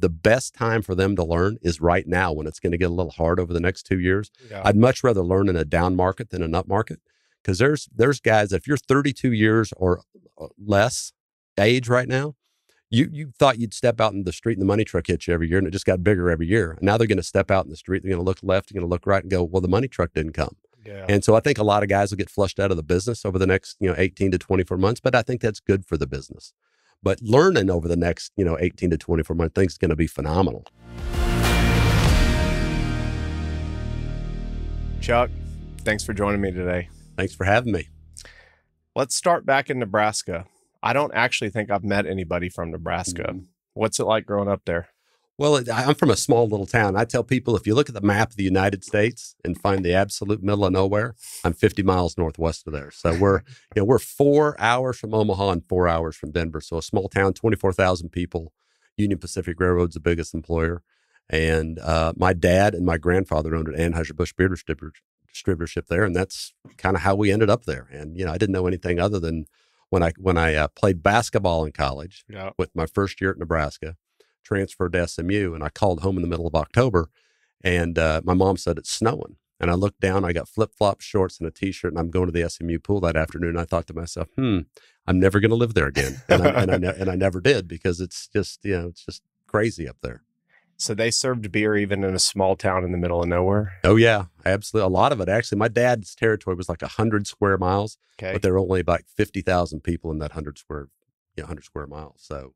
the best time for them to learn is right now when it's going to get a little hard over the next 2 years. Yeah. I'd much rather learn in a down market than an up market, because there's guys, if you're 32 years or less age right now, you thought you'd step out in the street and the money truck hits you every year, and it just got bigger every year. And now they're going to step out in the street, they're going to look left, they're going to look right and go, well, the money truck didn't come. Yeah. And so I think a lot of guys will get flushed out of the business over the next, 18 to 24 months, but I think that's good for the business. But learning over the next, 18 to 24 months, I think it's going to be phenomenal. Chuck, thanks for joining me today. Thanks for having me. Let's start back in Nebraska. I don't actually think I've met anybody from Nebraska. Mm-hmm. What's it like growing up there? Well, I'm from a small little town. I tell people, if you look at the map of the United States and find the absolute middle of nowhere, I'm 50 miles northwest of there. So we're 4 hours from Omaha and 4 hours from Denver. So a small town, 24,000 people. Union Pacific Railroad's the biggest employer. And my dad and my grandfather owned an Anheuser-Busch beer distributorship there. And that's kind of how we ended up there. And, I didn't know anything other than when I played basketball in college with my first year at Nebraska, transferred to SMU, and I called home in the middle of October, and my mom said it's snowing. And I looked down, I got flip-flops, shorts, and a T-shirt, and I'm going to the SMU pool that afternoon. And I thought to myself, I'm never going to live there again. And I never did, because it's just, it's just crazy up there. So they served beer even in a small town in the middle of nowhere? Oh, yeah, absolutely. A lot of it, actually. My dad's territory was like 100 square miles, but there were only about 50,000 people in that 100 square miles. So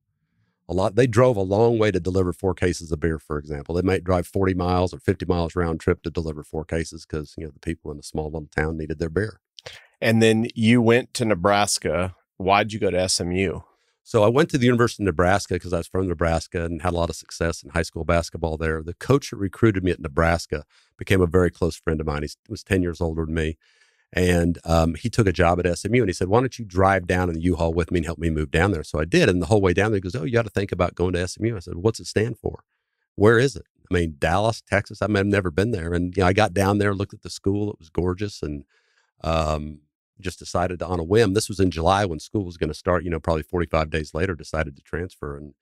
a lot. They drove a long way to deliver 4 cases of beer, for example. They might drive 40 miles or 50 miles round trip to deliver 4 cases because, the people in a small little town needed their beer. And then you went to Nebraska. Why'd you go to SMU? So I went to the University of Nebraska because I was from Nebraska and had a lot of success in high school basketball there. The coach that recruited me at Nebraska became a very close friend of mine. He was 10 years older than me. And he took a job at SMU, and he said, why don't you drive down in the U-Haul with me and help me move down there? So I did. And the whole way down there, he goes, oh, you got to think about going to SMU. I said, what's it stand for? Where is it? I mean, Dallas, Texas. I've never been there. And I got down there, looked at the school. It was gorgeous. And just decided on a whim. This was in July when school was going to start, probably 45 days later, decided to transfer. And,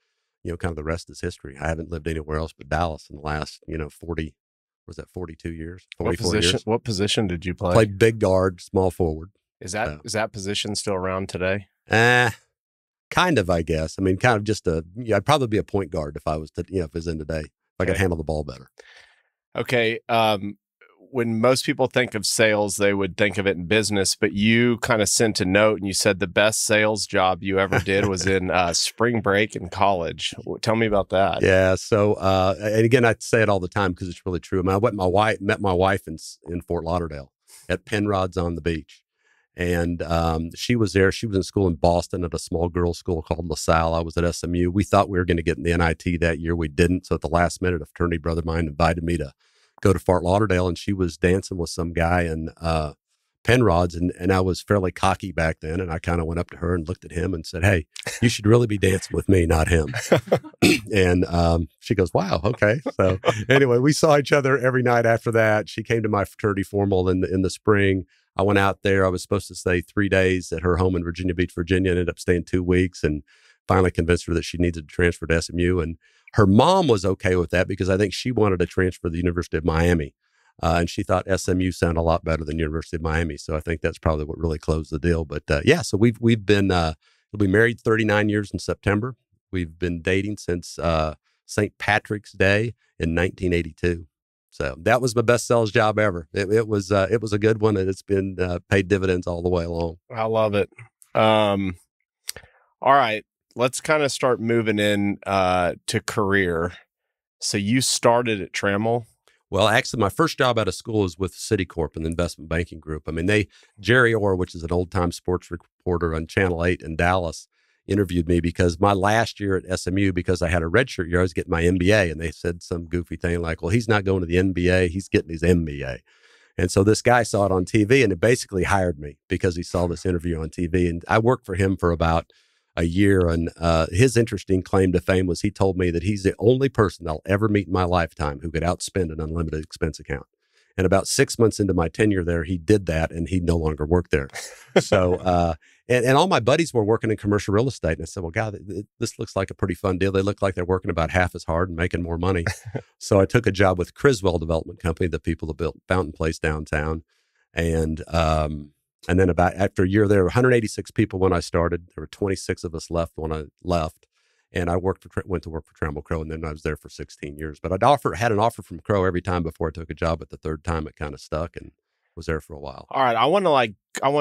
kind of the rest is history. I haven't lived anywhere else but Dallas in the last, 42 years, 44 years. What position did you play? Played big guard, small forward. Is that position still around today? Kind of, I guess. I mean, kind of just I'd probably be a point guard if I was if it was in today, if I could handle the ball better. Okay. When most people think of sales, they would think of it in business, but you kind of sent a note and you said the best sales job you ever did was in spring break in college. Tell me about that. Yeah. So, and again, I say it all the time because it's really true. I mean, I met my wife in Fort Lauderdale at Penrod's on the beach. And she was there. She was in school in Boston at a small girls' school called LaSalle. I was at SMU. We thought we were going to get in the NIT that year. We didn't. So at the last minute, a fraternity brother of mine invited me to go to Fort Lauderdale, and she was dancing with some guy in Penrod's, and I was fairly cocky back then, and I kind of went up to her and looked at him and said, hey, you should really be dancing with me, not him. And she goes, wow, okay. So anyway, we saw each other every night after that. She came to my fraternity formal in the spring. I went out there. I was supposed to stay 3 days at her home in Virginia Beach, Virginia, and ended up staying 2 weeks, and finally convinced her that she needed to transfer to SMU. And her mom was okay with that because I think she wanted to transfer to the University of Miami. And she thought SMU sounded a lot better than University of Miami. So I think that's probably what really closed the deal. But yeah, so we've been, we'll be married 39 years in September. We've been dating since St. Patrick's Day in 1982. So that was my best sales job ever. It was a good one, and it's been paid dividends all the way along. I love it. All right. Let's kind of start moving in to career. So you started at Trammell? Well, actually, my first job out of school was with Citicorp, an investment banking group. I mean, Jerry Orr, which is an old-time sports reporter on Channel 8 in Dallas, interviewed me because my last year at SMU, because I had a redshirt year, I was getting my MBA, and they said some goofy thing like, well, he's not going to the NBA, he's getting his MBA. And so this guy saw it on TV, and it basically hired me because he saw this interview on TV. And I worked for him for about a year, and his interesting claim to fame was he told me that he's the only person I'll ever meet in my lifetime who could outspend an unlimited expense account. And about 6 months into my tenure there, he did that, and he no longer worked there. So And all my buddies were working in commercial real estate. And I said, well, God, this looks like a pretty fun deal. They look like they're working about half as hard and making more money. So I took a job with Criswell Development Company, the people that built Fountain Place downtown. And then about after a year, there were 186 people when I started. There were 26 of us left when I left. And I went to work for Trammell Crow, and then I was there for 16 years. But had an offer from Crow every time before I took a job. At the third time, it kind of stuck and was there for a while. All right, I want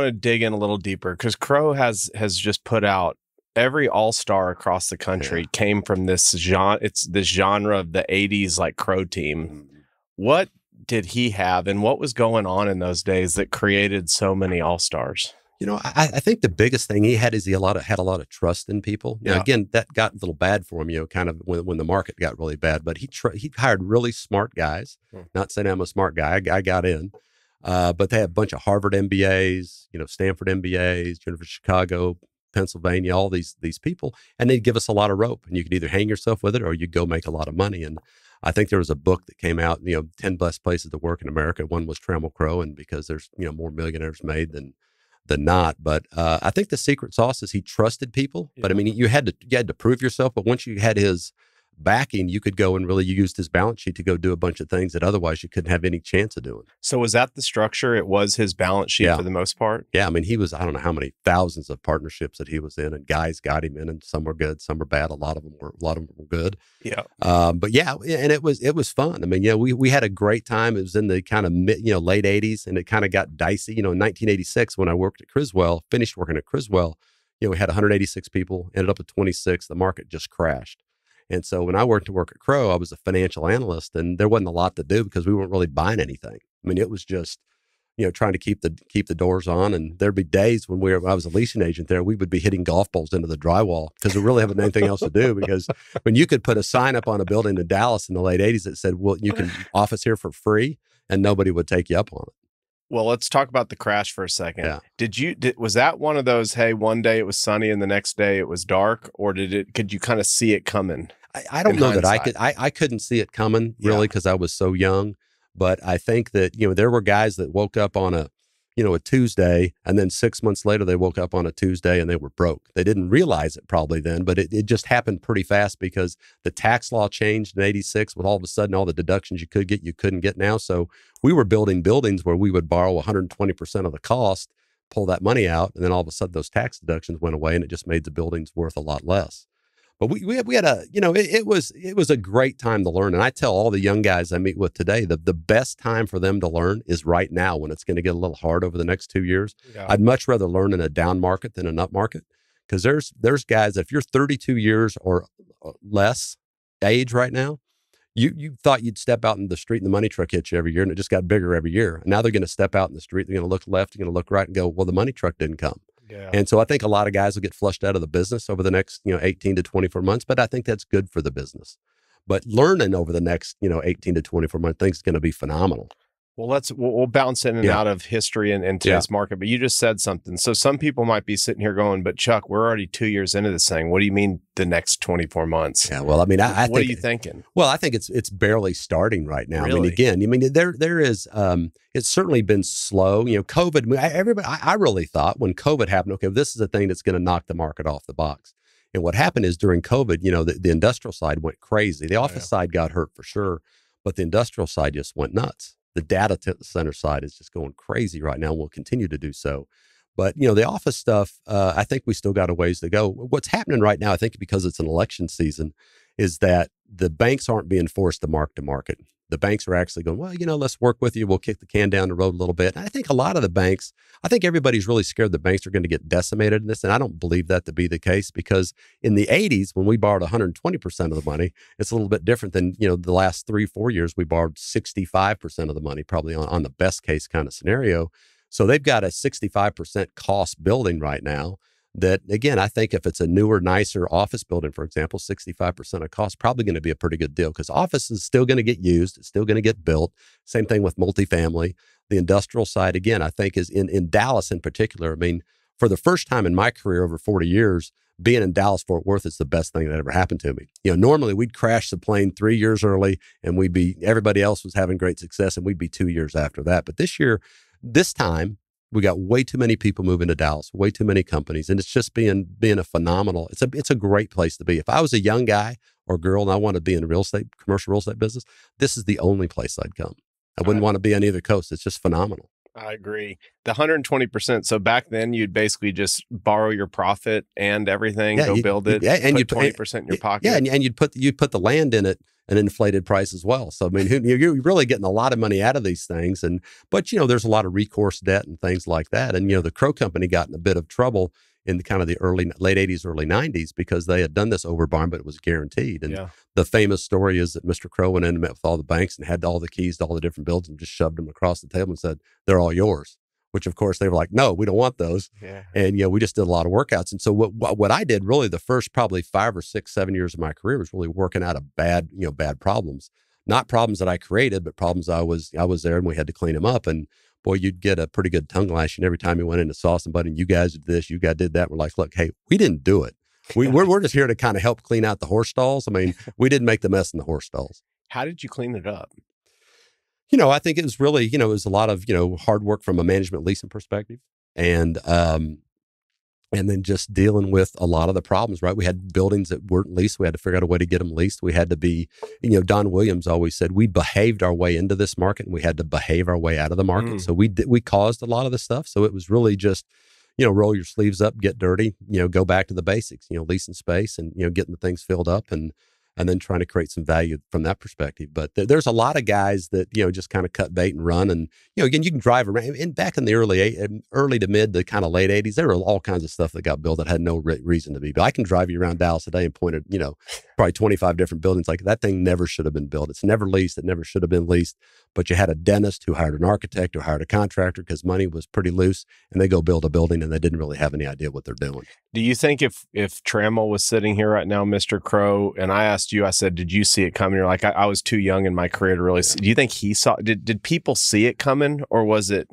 to dig in a little deeper because Crow has just put out every all-star across the country came from this genre. It's this genre of the 80s like Crow team. Mm-hmm. What did he have, and what was going on in those days that created so many all-stars? I think the biggest thing he had is he had a lot of trust in people. Now, again, that got a little bad for him, kind of when the market got really bad. But he hired really smart guys. Not saying I'm a smart guy. I got in, but they had a bunch of Harvard MBAs, Stanford MBAs, University of Chicago, Pennsylvania, all these people, and they'd give us a lot of rope, and you could either hang yourself with it or you'd go make a lot of money. And I think there was a book that came out, 10 best places to work in America. One was Trammell Crow, and because there's more millionaires made than not. But I think the secret sauce is he trusted people. Yeah. But I mean, you had to prove yourself. But once you had his backing, you could go and really used his balance sheet to go do a bunch of things that otherwise you couldn't have any chance of doing. So was that the structure? It was his balance sheet for the most part? Yeah. I mean, he was, I don't know how many thousands of partnerships that he was in, and guys got him in, and some were good, some were bad. A lot of them were good. Yeah. But yeah, and it was fun. I mean, we had a great time. It was in the kind of late 80s, and it kind of got dicey. In 1986, when I worked at Criswell, finished working at Criswell, we had 186 people, ended up at 26. The market just crashed. And so when I went to work at Crow, I was a financial analyst, and there wasn't a lot to do because we weren't really buying anything. I mean, it was just, trying to keep the doors on. And there'd be days when I was a leasing agent there, we would be hitting golf balls into the drywall because we really haven't anything else to do. Because when you could put a sign up on a building in Dallas in the late 80s that said, well, you can office here for free, and nobody would take you up on it. Well, let's talk about the crash for a second. Yeah. Was that one of those, hey, one day it was sunny and the next day it was dark, or could you kind of see it coming? I don't know that I couldn't see it coming really because I was so young. But I think that, there were guys that woke up on a Tuesday, and then 6 months later they woke up on a Tuesday and they were broke. They didn't realize it probably then, but it just happened pretty fast because the tax law changed in 86 with all of a sudden all the deductions you could get, you couldn't get now. So we were building buildings where we would borrow 120% of the cost, pull that money out, and then all of a sudden those tax deductions went away, and it just made the buildings worth a lot less. But we had it was a great time to learn. And I tell all the young guys I meet with today, the best time for them to learn is right now, when it's going to get a little hard over the next 2 years. Yeah. I'd much rather learn in a down market than an up market, because there's guys, if you're 32 years or less age right now, you thought you'd step out in the street and the money truck hit you every year, and it just got bigger every year. And now they're going to step out in the street, they're going to look left, they're going to look right and go, well, the money truck didn't come. Yeah. And so I think a lot of guys will get flushed out of the business over the next 18 to 24 months, but I think that's good for the business. But learning over the next 18 to 24 months, I think is going to be phenomenal. Well, we'll bounce in and out of history and today's market, but you just said something. So some people might be sitting here going, but Chuck, we're already 2 years into this thing. What do you mean the next 24 months? Yeah, well, I mean, I think, what are you thinking? Well, I think it's barely starting right now. Really? I mean, there is, it's certainly been slow. COVID, I really thought when COVID happened, okay, this is a thing that's going to knock the market off the box. And what happened is during COVID, the industrial side went crazy. The office side got hurt for sure, but the industrial side just went nuts. The data center side is just going crazy right now and will continue to do so. But, the office stuff, I think we still got a ways to go. What's happening right now, I think because it's an election season, is that the banks aren't being forced to market. The banks are actually going, well, let's work with you. We'll kick the can down the road a little bit. And I think a lot of the banks, I think everybody's really scared the banks are going to get decimated in this. And I don't believe that to be the case, because in the 80s, when we borrowed 120% of the money, it's a little bit different than, the last 3-4 years, we borrowed 65% of the money, probably on the best case kind of scenario. So they've got a 65% cost building right now. That, again, I think if it's a newer, nicer office building, for example, 65% of cost, probably going to be a pretty good deal, because office is still going to get used. It's still going to get built. Same thing with multifamily. The industrial side, again, I think is in Dallas in particular. I mean, for the first time in my career over 40 years, being in Dallas-Fort Worth is the best thing that ever happened to me. Normally we'd crash the plane 3 years early, and everybody else was having great success, and we'd be 2 years after that. But this time, We got way too many people moving to Dallas, way too many companies, and it's just being a phenomenal. It's a great place to be. If I was a young guy or girl and I wanted to be in commercial real estate business, this is the only place I'd come. I wouldn't want to be on either coast. It's just phenomenal. I agree. The 120%. So back then, you'd basically just borrow your profit and everything, go build it, and you put 20% in your pocket. Yeah, and you'd put the land in it an inflated price as well. So I mean, you're really getting a lot of money out of these things, but there's a lot of recourse debt and things like that. And the Crow Company got in a bit of trouble in the kind of the late 80s, early 90s because they had done this overbond, but it was guaranteed. And the famous story is that Mr. Crow went in and met with all the banks and had all the keys to all the different buildings and just shoved them across the table and said, "They're all yours." Which of course they were like, "No, we don't want those." Yeah. And we just did a lot of workouts. And so what I did really the first probably 5 or 6, 7 years of my career was really working out of bad problems, not problems that I created, but problems I was there and we had to clean them up. And boy, you'd get a pretty good tongue lashing every time you went in and saw somebody and you guys did this, you guys did that. We're like, "Look, hey, we didn't do it. We're just here to kind of help clean out the horse stalls. I mean, we didn't make the mess in the horse stalls." How did you clean it up? I think it was really, it was a lot of, hard work from a management leasing perspective and then just dealing with a lot of the problems, right? We had buildings that weren't leased. We had to figure out a way to get them leased. We had to be, Don Williams always said, we behaved our way into this market and we had to behave our way out of the market. So we caused a lot of the stuff. So it was really just, roll your sleeves up, get dirty, go back to the basics, leasing space and, getting the things filled up and then trying to create some value from that perspective. But there's a lot of guys that, just kind of cut bait and run. And, again, you can drive around. And back in the early to mid to kind of late 80s, there were all kinds of stuff that got built that had no reason to be. But I can drive you around Dallas today and point at, probably 25 different buildings. Like that thing never should have been built. It's never leased. It never should have been leased. But you had a dentist who hired an architect who hired a contractor because money was pretty loose and they go build a building and they didn't really have any idea what they're doing. Do you think if Trammell was sitting here right now, Mr. Crow, and I asked you, I said, did you see it coming? You're like, I was too young in my career to really see. Do you think he saw, did people see it coming or was it,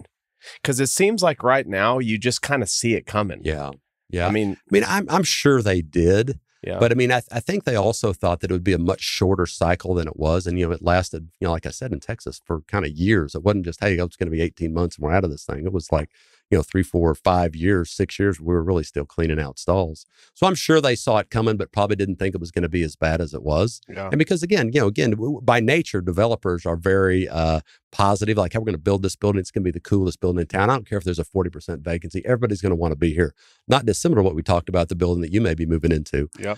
because it seems like right now you just kind of see it coming. Yeah. I mean, I'm sure they did. Yeah. But I mean, I think they also thought that it would be a much shorter cycle than it was. And, it lasted, like I said, in Texas for kind of years. It wasn't just, hey, it's going to be 18 months and we're out of this thing. It was like, 3, 4, 5 years, 6 years, we were really still cleaning out stalls. So I'm sure they saw it coming, but probably didn't think it was going to be as bad as it was. Yeah. And because again, by nature, developers are very positive. Like, hey, we're going to build this building. It's going to be the coolest building in town. I don't care if there's a 40% vacancy. Everybody's going to want to be here. Not dissimilar to what we talked about, the building that you may be moving into. Yeah.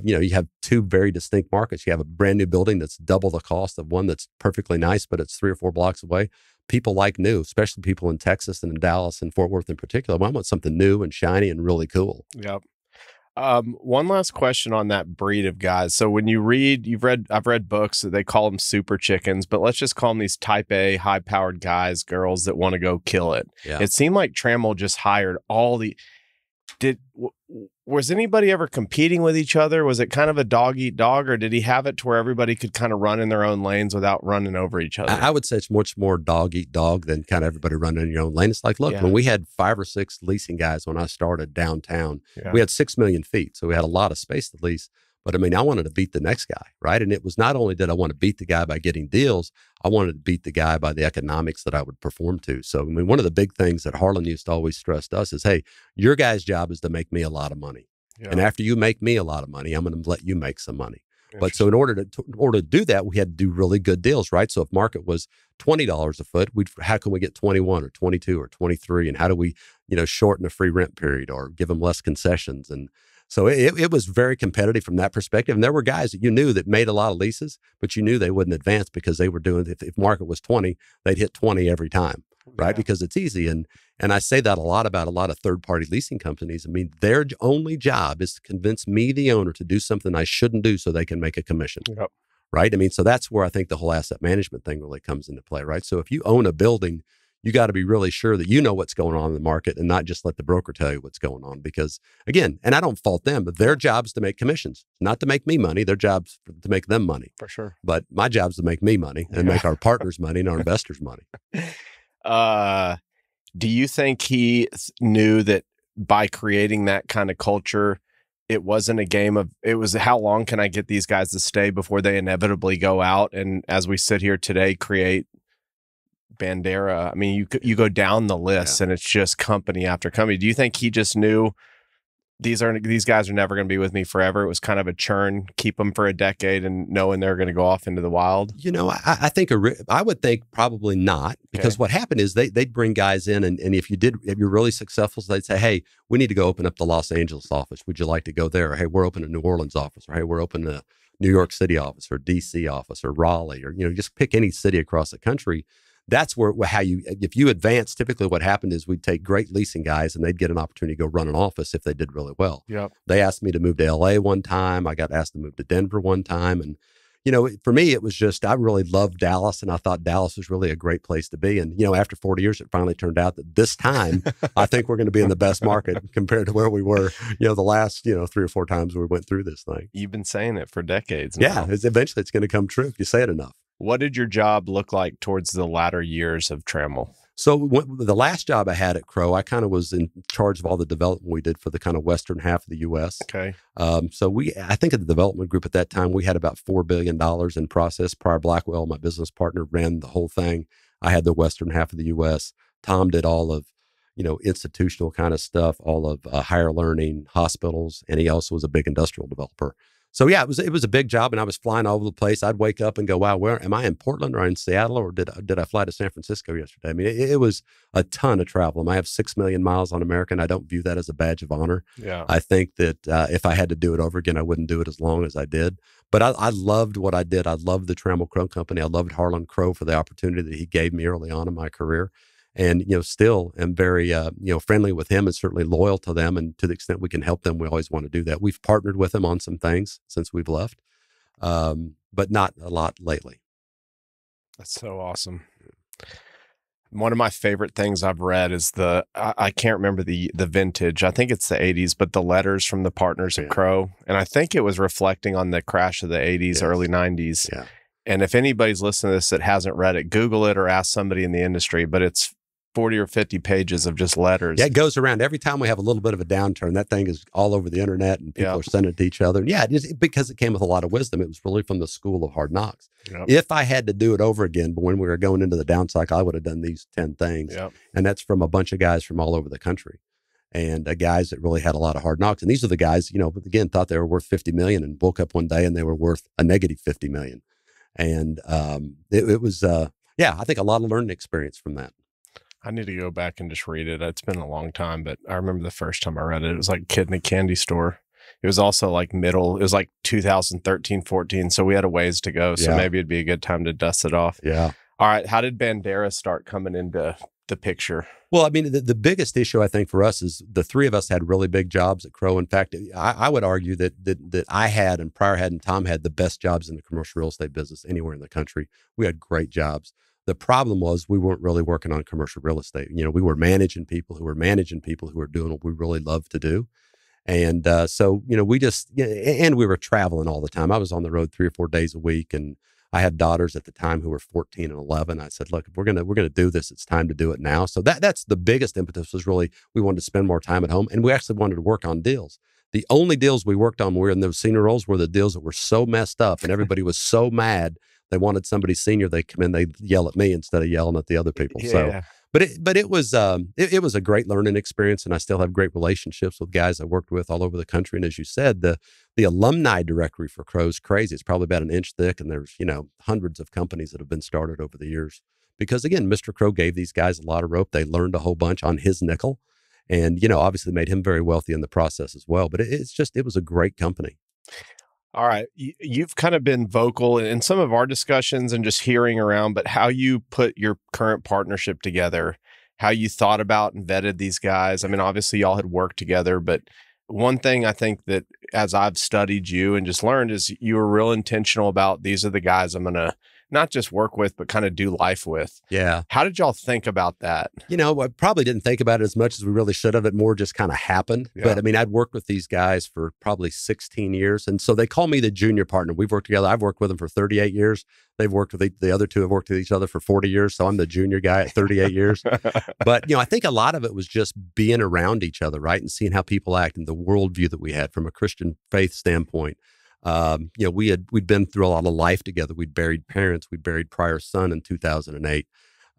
You have two very distinct markets. You have a brand new building that's double the cost of one that's perfectly nice, but it's 3 or 4 blocks away. People like new, especially people in Texas and in Dallas and Fort Worth in particular. I want something new and shiny and really cool. Yep. One last question on that breed of guys. So when I've read books that they call them super chickens, but let's just call them these type A, high powered guys, girls that want to go kill it. Yeah. It seemed like Trammell just hired all the, was anybody ever competing with each other? Was it kind of a dog eat dog, or did he have it to where everybody could kind of run in their own lanes without running over each other? I would say it's much more dog eat dog than kind of everybody running in your own lane. It's like, look, when we had 5 or 6 leasing guys when I started downtown, we had 6 million feet. So we had a lot of space to lease. But I mean, I wanted to beat the next guy, right? And it was not only did I want to beat the guy by getting deals, I wanted to beat the guy by the economics that I would perform to. So, I mean, one of the big things that Harlan used to always stress to us is, hey, your guy's job is to make me a lot of money. Yeah. And after you make me a lot of money, I'm going to let you make some money. But so in order to do that, we had to do really good deals, right? So if market was $20 a foot, how can we get 21 or 22 or 23? And how do we, shorten a free rent period or give them less concessions? And so it was very competitive from that perspective. And there were guys that you knew that made a lot of leases, but you knew they wouldn't advance because they were doing, if market was 20, they'd hit 20 every time, right? Yeah. Because it's easy. And I say that a lot about a lot of third-party leasing companies. I mean, their only job is to convince me, the owner, to do something I shouldn't do so they can make a commission, right? I mean, so that's where I think the whole asset management thing really comes into play, right? So if you own a building, you got to be really sure that you know what's going on in the market and not just let the broker tell you what's going on. Because again, and I don't fault them, but their job's to make commissions, not to make me money. Their job's to make them money. For sure. But my job's to make me money and make our partners money and our investors money. Do you think he knew that by creating that kind of culture, it wasn't a game of, it was how long can I get these guys to stay before they inevitably go out? And as we sit here today, create Bandera. I mean, you go down the list and it's just company after company. Do you think he just knew these guys are never going to be with me forever? It was kind of a churn, keep them for a decade and knowing they're going to go off into the wild? I think I would think probably not, because what happened is they'd bring guys in, and if you're really successful, so they'd say, hey, we need to go open up the Los Angeles office. Would you like to go there? Or, hey, we're opening a New Orleans office. Or, hey, we're opening a New York City office, or DC office, or Raleigh, or, just pick any city across the country. That's if you advance, typically what happened is we'd take great leasing guys and they'd get an opportunity to go run an office if they did really well. Yep. They asked me to move to LA one time. I got asked to move to Denver one time. And, for me, it was just, I really loved Dallas, and I thought Dallas was really a great place to be. And, after 40 years, it finally turned out that this time, I think we're going to be in the best market compared to where we were, the last, 3 or 4 times we went through this thing. You've been saying it for decades now. Yeah, eventually it's going to come true if you say it enough. What did your job look like towards the latter years of Trammell? So the last job I had at Crow, I kind of was in charge of all the development we did for the kind of western half of the U.S. Okay. So I think at the development group at that time, we had about $4 billion in process. Pryor, Blackwell, my business partner, ran the whole thing. I had the western half of the U.S. Tom did all of, institutional kind of stuff, all of higher learning, hospitals, and he also was a big industrial developer. So yeah, it was a big job, and I was flying all over the place. I'd wake up and go, wow, where am I, in Portland or in Seattle, or did I fly to San Francisco yesterday? I mean, it was a ton of travel. I have 6 million miles on American. I don't view that as a badge of honor. Yeah. I think that if I had to do it over again, I wouldn't do it as long as I did. But I loved what I did. I loved the Trammell Crow company. I loved Harlan Crow for the opportunity that he gave me early on in my career. And, still am very, friendly with him and certainly loyal to them. And to the extent we can help them, we always want to do that. We've partnered with them on some things since we've left, but not a lot lately. That's so awesome. One of my favorite things I've read is I can't remember the vintage. I think it's the 80s, but the letters from the partners of Crow. And I think it was reflecting on the crash of the 80s, early 90s. Yeah. And if anybody's listening to this that hasn't read it, Google it or ask somebody in the industry, but it's 40 or 50 pages of just letters. Yeah, it goes around. Every time we have a little bit of a downturn, that thing is all over the internet, and people are sending it to each other. And yeah, because it came with a lot of wisdom. It was really from the school of hard knocks. Yep. If I had to do it over again, but when we were going into the down cycle, I would have done these 10 things. Yep. And that's from a bunch of guys from all over the country, and guys that really had a lot of hard knocks. And these are the guys, again, thought they were worth 50 million and woke up one day and they were worth a negative 50 million. And it was, I think a lot of learning experience from that. I need to go back and just read it. It's been a long time, but I remember the first time I read it, it was like a kid in a candy store. It was also like it was like 2013, 14. So we had a ways to go. So maybe it'd be a good time to dust it off. Yeah. All right. How did Bandera start coming into the picture? Well, I mean, the biggest issue I think for us is the three of us had really big jobs at Crow. In fact, I would argue that I had, and Pryor had, and Tom had the best jobs in the commercial real estate business anywhere in the country. We had great jobs. The problem was we weren't really working on commercial real estate. We were managing people who were doing what we really loved to do. And so, we just, and we were traveling all the time. I was on the road 3 or 4 days a week, and I had daughters at the time who were 14 and 11. I said, look, if we're gonna do this, it's time to do it now. So that's the biggest impetus, was really we wanted to spend more time at home, and we actually wanted to work on deals. The only deals we worked on, we were in those senior roles, were the deals that were so messed up and everybody was so mad. They wanted somebody senior. They come in, they yell at me instead of yelling at the other people. Yeah. So, but it was a great learning experience, and I still have great relationships with guys I worked with all over the country. And as you said, the alumni directory for Crow is crazy. It's probably about an inch thick, and there's hundreds of companies that have been started over the years. Because again, Mr. Crow gave these guys a lot of rope. They learned a whole bunch on his nickel, and obviously made him very wealthy in the process as well. But it was a great company. All right. You've kind of been vocal in some of our discussions and just hearing around, but how you put your current partnership together, how you thought about and vetted these guys. I mean, obviously y'all had worked together, but one thing I think that as I've studied you and just learned is you were real intentional about, these are the guys I'm going to not just work with, but kind of do life with. Yeah. How did y'all think about that? I probably didn't think about it as much as we really should have. It more just kind of happened. Yeah. But I mean, I'd worked with these guys for probably 16 years. And so they call me the junior partner. We've worked together. I've worked with them for 38 years. They've worked with the other two have worked with each other for 40 years. So I'm the junior guy at 38 years. But, I think a lot of it was just being around each other, right? And seeing how people act and the worldview that we had from a Christian faith standpoint. We'd been through a lot of life together. We'd buried parents. We buried Pryor's son in 2008.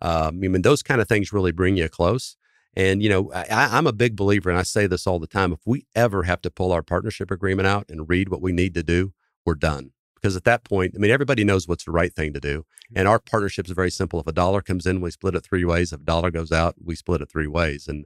I mean, those kind of things really bring you close. And, I'm a big believer, and I say this all the time. If we ever have to pull our partnership agreement out and read what we need to do, we're done. Because at that point, I mean, everybody knows what's the right thing to do. And our partnership is very simple. If a dollar comes in, we split it 3 ways. If a dollar goes out, we split it 3 ways. And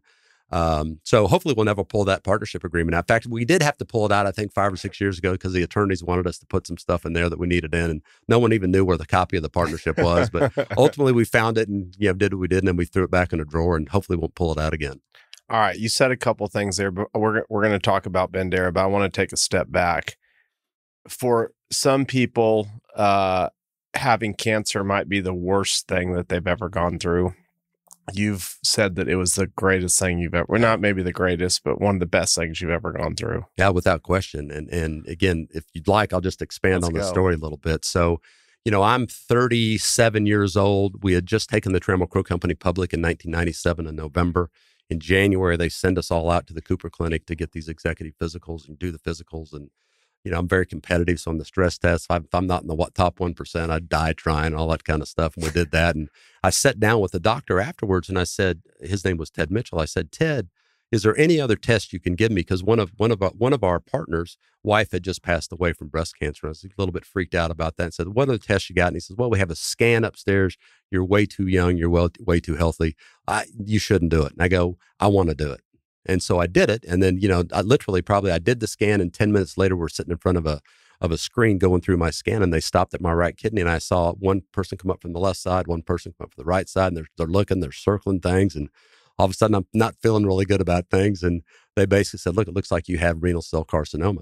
so hopefully we'll never pull that partnership agreement out. In fact, we did have to pull it out, I think 5 or 6 years ago, because the attorneys wanted us to put some stuff in there that we needed in, and no one even knew where the copy of the partnership was. But ultimately we found it and did what we did, and then we threw it back in a drawer, and hopefully won't pull it out again. All right. You said a couple things there, but we're going to talk about Bandera, but I want to take a step back. For some people, having cancer might be the worst thing that they've ever gone through. You've said that it was the greatest thing you've ever, well, not maybe the greatest, but one of the best things you've ever gone through. Yeah, without question. And again, if you'd like, I'll just expand on the story a little bit. So, I'm 37 years old. We had just taken the Trammell Crow company public in 1997 in November. In January, they send us all out to the Cooper Clinic to get these executive physicals and do the physicals. And, I'm very competitive. So on the stress test, if I'm not in the top 1%, I'd die trying, all that kind of stuff. And we did that. And I sat down with the doctor afterwards, and I said, his name was Ted Mitchell. I said, Ted, is there any other test you can give me? Because one of our partners' wife had just passed away from breast cancer. I was a little bit freaked out about that, and said, what other tests you got? And he says, well, we have a scan upstairs. You're way too young. You're way too healthy. You shouldn't do it. And I go, I want to do it. And so I did it. And then, I did the scan, and 10 minutes later, we're sitting in front of a screen going through my scan, and they stopped at my right kidney, and I saw one person come up from the left side, one person come up from the right side, and they're looking, they're circling things. And all of a sudden I'm not feeling really good about things. And they basically said, look, it looks like you have renal cell carcinoma.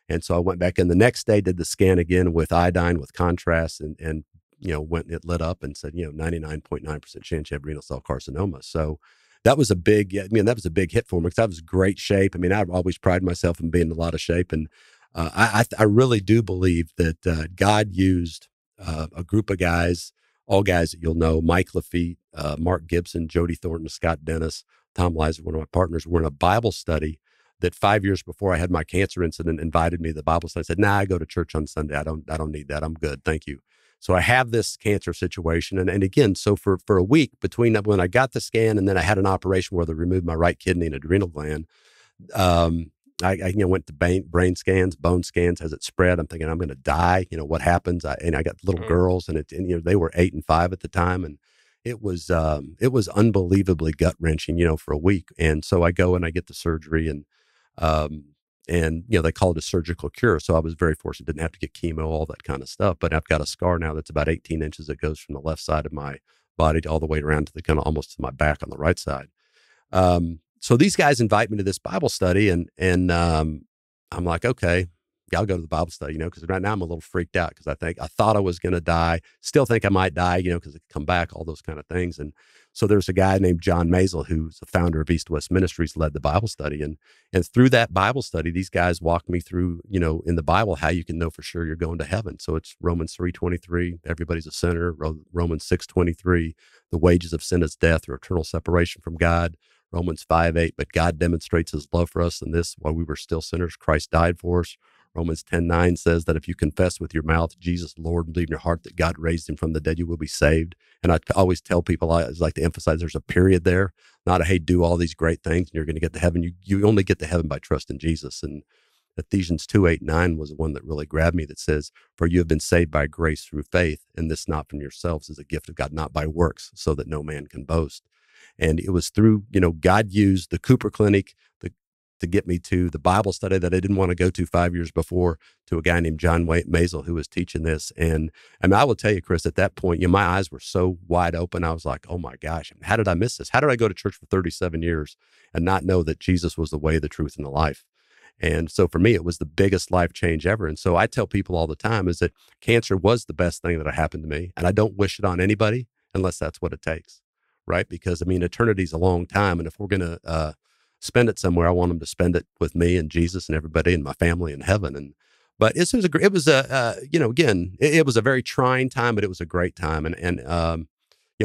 And so I went back in the next day, did the scan again with iodine, with contrast, and it lit up and said, 99.9% chance you have renal cell carcinoma. So that was a big hit for me, because I was in great shape. I mean, I've always prided myself in being in a lot of shape. And I really do believe that God used a group of guys, all guys that you'll know: Mike Lafitte, Mark Gibson, Jody Thornton, Scott Dennis, Tom Leiser, one of my partners. We're in a Bible study that 5 years before I had my cancer incident invited me to the Bible study. I said, I go to church on Sunday. I don't need that. I'm good. Thank you. So I have this cancer situation. And again, so for a week between when I got the scan and then I had an operation where they removed my right kidney and adrenal gland, I went to brain scans, bone scans. As it spread, I'm thinking I'm going to die. What happens? I got little girls, and they were 8 and 5 at the time, and it was unbelievably gut wrenching, for a week. And so I go and I get the surgery, and they call it a surgical cure. So I was very fortunate; didn't have to get chemo, all that kind of stuff. But I've got a scar now that's about 18 inches that goes from the left side of my body all the way around to the kind of almost to my back on the right side. So these guys invite me to this Bible study, and I'm like, okay, yeah, I'll go to the Bible study, because right now I'm a little freaked out, because I thought I was going to die, still think I might die, because it could come back, all those kind of things. And so there's a guy named John Mazel, who's the founder of East West Ministries, led the Bible study. And through that Bible study, these guys walked me through, in the Bible, how you can know for sure you're going to heaven. So it's Romans 3:23, everybody's a sinner. Romans 6:23, the wages of sin is death, or eternal separation from God. Romans 5:8, but God demonstrates his love for us in this: while we were still sinners, Christ died for us. Romans 10:9 says that if you confess with your mouth Jesus Lord and believe in your heart that God raised him from the dead, you will be saved. And I always tell people, I like to emphasize there's a period there, not a, hey, do all these great things and you're going to get to heaven. You only get to heaven by trusting Jesus. And Ephesians 2:8-9 was the one that really grabbed me, that says, for you have been saved by grace through faith, and this not from yourselves, is a gift of God, not by works, so that no man can boast. And it was through, God used the Cooper Clinic to get me to the Bible study that I didn't want to go to 5 years before, to a guy named John Mazel, who was teaching this. And I will tell you, Chris, at that point, my eyes were so wide open. I was like, oh my gosh, how did I miss this? How did I go to church for 37 years and not know that Jesus was the way, the truth, and the life? And so for me, it was the biggest life change ever. And so I tell people all the time is that cancer was the best thing that happened to me. And I don't wish it on anybody unless that's what it takes. Right? Because eternity is a long time. And if we're going to spend it somewhere, I want them to spend it with me and Jesus and everybody and my family in heaven. But it was a very trying time, but it was a great time. And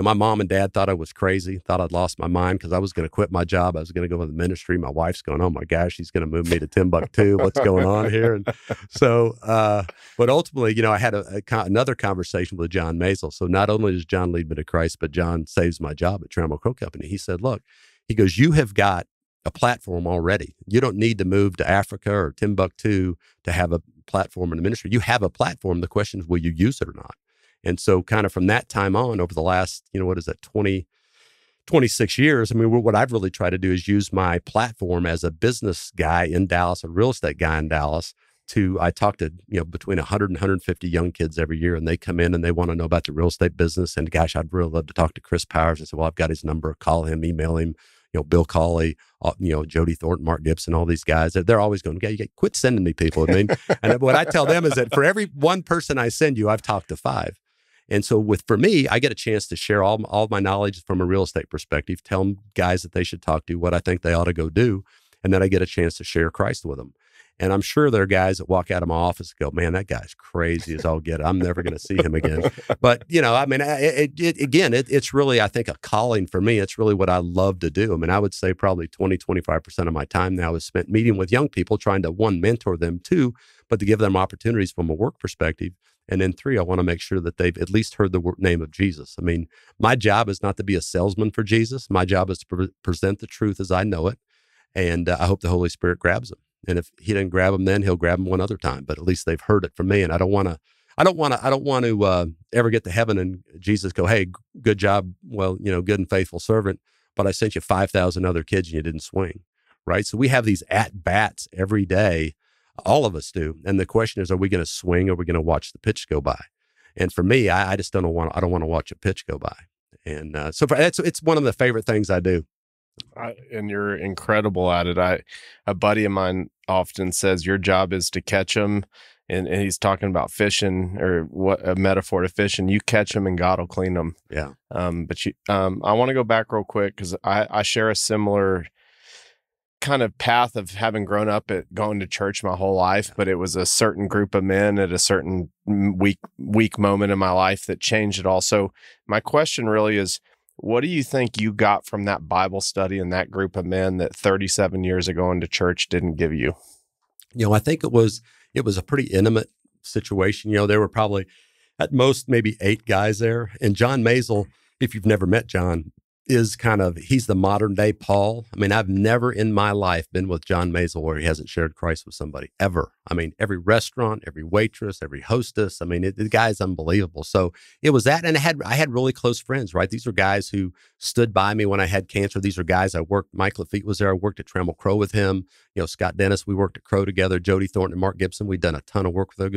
my mom and dad thought I was crazy, thought I'd lost my mind because I was going to quit my job. I was going to go into the ministry. My wife's going, oh my gosh, he's going to move me to Timbuktu. What's going on here? And so, but ultimately, I had another conversation with John Mazel. So not only does John lead me to Christ, but John saves my job at Trammell Crow Company. He said, look, he goes, you have got a platform already. You don't need to move to Africa or Timbuktu to have a platform in the ministry. You have a platform. The question is, will you use it or not? And so kind of from that time on, over the last, what is that, 26 years, I mean, what I've really tried to do is use my platform as a business guy in Dallas, a real estate guy in Dallas, I talk to, between 100 and 150 young kids every year, and they come in and they want to know about the real estate business. And gosh, I'd really love to talk to Chris Powers. And say, well, I've got his number, call him, email him, Bill Cawley, Jody Thornton, Mark Gibson, all these guys. They're always going, quit sending me people. I mean, and what I tell them is that for every one person I send you, I've talked to 5. And so for me, I get a chance to share all my knowledge from a real estate perspective, tell them guys that they should talk to, what I think they ought to go do. And then I get a chance to share Christ with them. And I'm sure there are guys that walk out of my office and go, man, that guy's crazy as all get. I'm never going to see him again. But, I mean, it's really, I think, a calling for me. It's really what I love to do. I mean, I would say probably 25% of my time now is spent meeting with young people, trying to, 1, mentor them, 2, but to give them opportunities from a work perspective. And then 3, I want to make sure that they've at least heard the name of Jesus. I mean, my job is not to be a salesman for Jesus. My job is to present the truth as I know it. And I hope the Holy Spirit grabs them. And if he didn't grab them, then he'll grab them one other time. But at least they've heard it from me. And I don't want to ever get to heaven and Jesus go, hey, good job. Well, good and faithful servant. But I sent you 5,000 other kids and you didn't swing. Right. So we have these at bats every day. All of us do. And the question is, are we going to swing or are we going to watch the pitch go by? And for me, I just don't want to watch a pitch go by. And so it's one of the favorite things I do. And you're incredible at it. A buddy of mine often says your job is to catch them, and he's talking about fishing, or what a metaphor to fishing. You catch them and God will clean them. Yeah. But I want to go back real quick because I share a similar kind of path of having grown up at going to church my whole life, but it was a certain group of men at a certain weak moment in my life that changed it all. So my question really is, what do you think you got from that Bible study and that group of men that 37 years ago into church didn't give you? I think it was a pretty intimate situation. There were probably at most maybe 8 guys there. And John Mazel, if you've never met John, he's the modern day Paul. I mean, I've never in my life been with John Mazel where he hasn't shared Christ with somebody, ever. I mean, every restaurant, every waitress, every hostess. I mean, the guy's unbelievable. So it was that. And I had really close friends, right? These are guys who stood by me when I had cancer. These are guys I worked. Mike Lafitte was there. I worked at Trammell Crow with him. Scott Dennis, we worked at Crow together. Jody Thornton and Mark Gibson, we'd done a ton of work with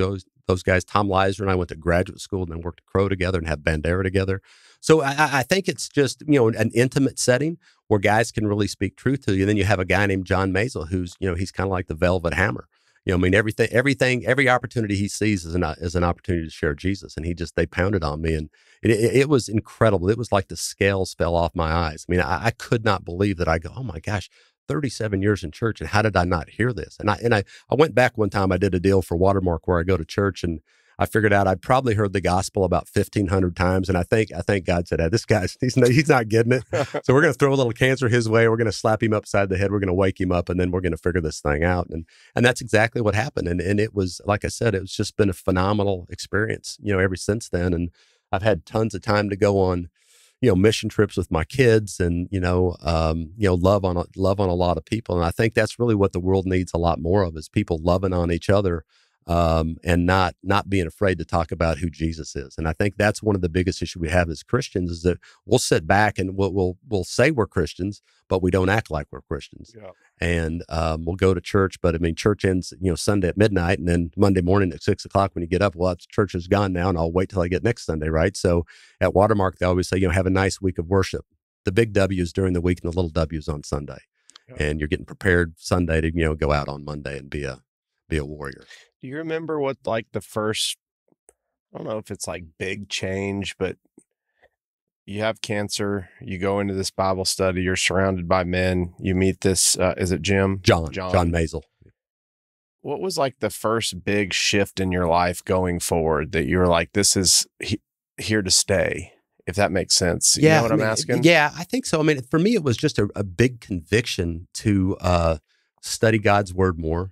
those guys. Tom Leiser and I went to graduate school and then worked at Crow together and had Bandera together. So I think it's just, an intimate setting where guys can really speak truth to you. And then you have a guy named John Mazel, who's, he's kind of like the velvet hammer. I mean, every opportunity he sees is an opportunity to share Jesus. And they pounded on me, and it was incredible. It was like the scales fell off my eyes. I mean, I could not believe that. I go, oh my gosh, 37 years in church, and how did I not hear this? And I went back one time. I did a deal for Watermark where I go to church, and I figured out I'd probably heard the gospel about 1,500 times. And I think God said, this guy's, he's not getting it. So we're going to throw a little cancer his way. We're going to slap him upside the head. We're going to wake him up, and then we're going to figure this thing out. And that's exactly what happened. And it was, like I said, it's just been a phenomenal experience, ever since then. And I've had tons of time to go on, mission trips with my kids, and, love on a lot of people. And I think that's really what the world needs a lot more of, is people loving on each other. And not being afraid to talk about who Jesus is. And I think that's one of the biggest issues we have as Christians, is that we'll sit back and we'll say we're Christians, but we don't act like we're Christians. Yeah. And we'll go to church, but I mean, church ends, Sunday at midnight, and then Monday morning at 6 o'clock when you get up, well, church is gone now, and I'll wait till I get next Sunday, right? So at Watermark, they always say, have a nice week of worship. The big W's during the week and the little W's on Sunday. Yeah. And you're getting prepared Sunday to, go out on Monday and be a warrior. Do you remember what, like, the first, I don't know if it's like big change, but you have cancer, you go into this Bible study, you're surrounded by men, you meet this, is it Jim? John Mazel. What was like the first big shift in your life going forward that you were like, this is here to stay? if that makes sense. You Yeah, know what I'm asking? Yeah, I think so. I mean, for me, it was just a big conviction to study God's word more,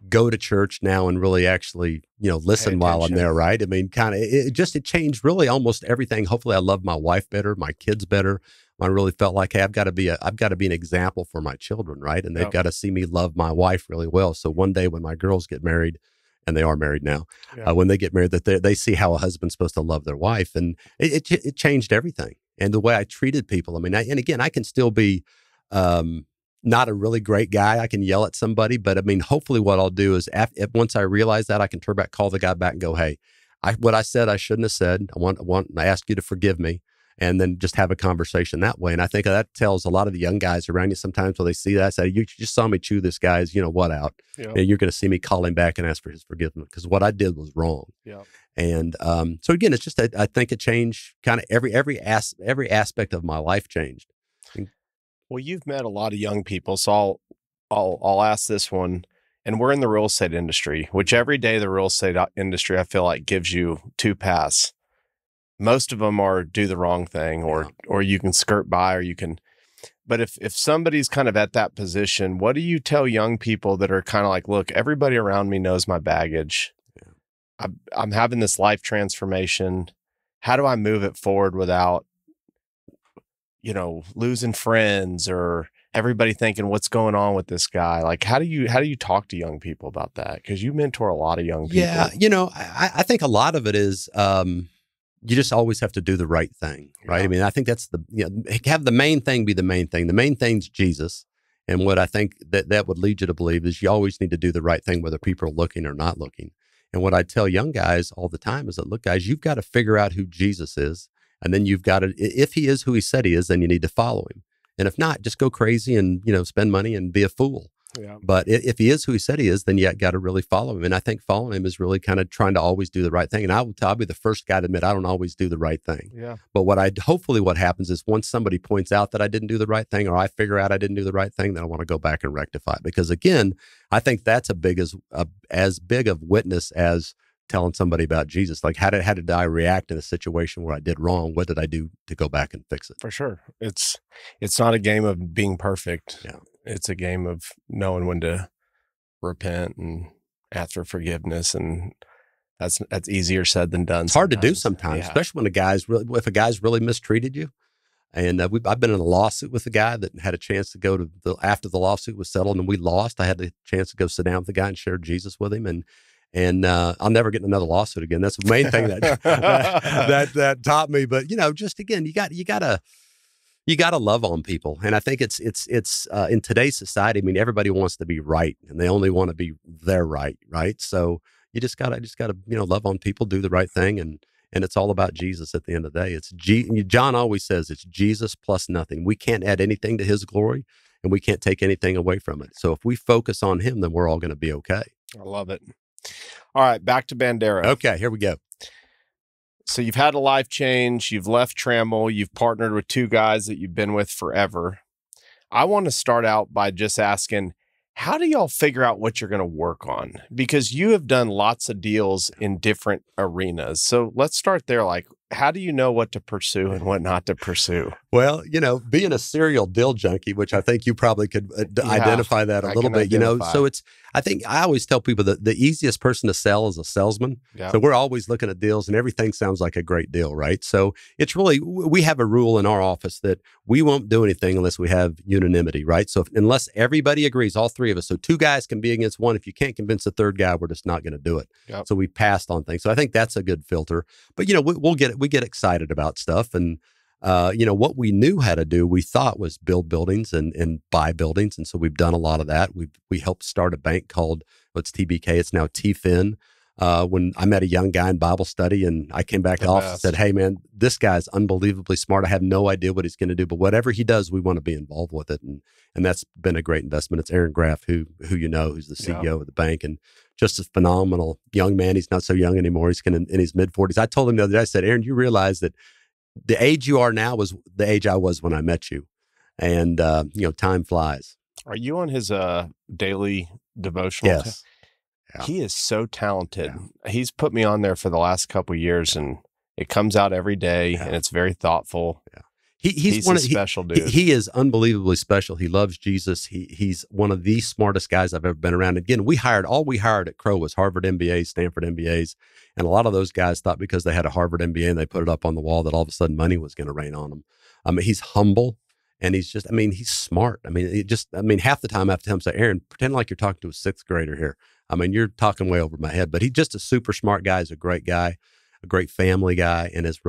go to church now and really actually, listen while I'm there, right? I mean, kind of, it changed really almost everything. Hopefully I love my wife better, my kids better. I really felt like, hey, I've got to be an example for my children, right? And they've got to see me love my wife really well. So one day when my girls get married, and they are married now, when they get married, that they see how a husband's supposed to love their wife. And it changed everything. And the way I treated people. I mean, and again, I can still be, not a really great guy. I can yell at somebody, but I mean, hopefully what I'll do is once I realize that, I can turn back, call the guy back and go, hey, what I said, I shouldn't have said. I ask you to forgive me, and then just have a conversation that way. And I think that tells a lot of the young guys around you sometimes when they see that, say, you just saw me chew this guy's, out. Yeah. And you're going to see me call him back and ask for his forgiveness because what I did was wrong. Yeah. And so again, it's just, I think it changed kind of every aspect of my life changed. Well, you've met a lot of young people, so I'll ask this one. And we're in the real estate industry, which every day the real estate industry, I feel like, gives you two paths. Most of them are do the wrong thing, or you can skirt by, or you can. But if somebody's kind of at that position, what do you tell young people that are kind of like, look, everybody around me knows my baggage. Yeah. I'm having this life transformation. How do I move it forward without, losing friends or everybody thinking what's going on with this guy? Like, how do you talk to young people about that? Because you mentor a lot of young people. Yeah. I think a lot of it is, you just always have to do the right thing, right? Yeah. I mean, I think that's have the main thing be the main thing. The main thing's Jesus. And what I think that would lead you to believe is you always need to do the right thing, whether people are looking or not looking. And what I tell young guys all the time is that, look, guys, you've got to figure out who Jesus is. And then you've got to, if he is who he said he is, then you need to follow him. And if not, just go crazy and, spend money and be a fool. Yeah. But if he is who he said he is, then you got to really follow him. And I think following him is really kind of trying to always do the right thing. And I'll be the first guy to admit I don't always do the right thing. Yeah. But hopefully what happens is once somebody points out that I didn't do the right thing, or I figure out I didn't do the right thing, then I want to go back and rectify it. Because again, I think that's as big of witness as telling somebody about Jesus. Like, how did I react in a situation where I did wrong? What did I do to go back and fix it? For sure. It's not a game of being perfect. Yeah. It's a game of knowing when to repent and ask for forgiveness. And that's easier said than done. It's hard to do sometimes, especially when if a guy's really mistreated you. And I've been in a lawsuit with a guy that had a chance to go after the lawsuit was settled and we lost. I had the chance to go sit down with the guy and share Jesus with him. And I'll never get in another lawsuit again. That's the main thing that taught me. But just again, you gotta love on people, and I think it's in today's society. I mean, everybody wants to be right, and they only want to be their right. So you just gotta love on people, do the right thing, and it's all about Jesus at the end of the day. John always says it's Jesus plus nothing. We can't add anything to his glory, and we can't take anything away from it. So if we focus on him, then we're all going to be okay. I love it. All right, back to Bandera. Okay, here we go. So you've had a life change. You've left Trammell. You've partnered with two guys that you've been with forever. I want to start out by just asking, how do y'all figure out what you're going to work on? Because you have done lots of deals in different arenas. So let's start there. Like, how do you know what to pursue and what not to pursue? Well, being a serial deal junkie, which I think you probably could identify that a little bit, so I think I always tell people that the easiest person to sell is a salesman. Yep. So we're always looking at deals and everything sounds like a great deal, right? So it's really, we have a rule in our office that we won't do anything unless we have unanimity, right? So unless everybody agrees, all three of us, so two guys can be against one. If you can't convince the third guy, we're just not going to do it. Yep. So we passed on things. So I think that's a good filter. But, we get excited about stuff. And, what we knew how to do, we thought was build buildings and buy buildings. And so we've done a lot of that. We helped start a bank called, it's TBK. It's now TFIN. When I met a young guy in Bible study and I came back to the office and said, hey man, this guy's unbelievably smart. I have no idea what he's going to do, but whatever he does, we want to be involved with it. And that's been a great investment. It's Aaron Graff, who's the CEO of the bank and just a phenomenal young man. He's not so young anymore. He's in his mid 40s. I told him the other day, I said, Aaron, you realize that the age you are now was the age I was when I met you. And, time flies. Are you on his daily devotional? Yes. Yeah. He is so talented. Yeah. He's put me on there for the last couple of years, and It comes out every day, and it's very thoughtful. Yeah. He's one a special dude. He is unbelievably special. He loves Jesus. He's one of the smartest guys I've ever been around. Again, all we hired at Crow was Harvard MBAs, Stanford MBAs. And a lot of those guys thought because they had a Harvard MBA and they put it up on the wall that all of a sudden money was going to rain on them. He's humble and he's smart. Half the time I have to tell him, say, Aaron, pretend like you're talking to a sixth grader here. You're talking way over my head, but he's just a super smart guy. He's a great guy, a great family guy, and has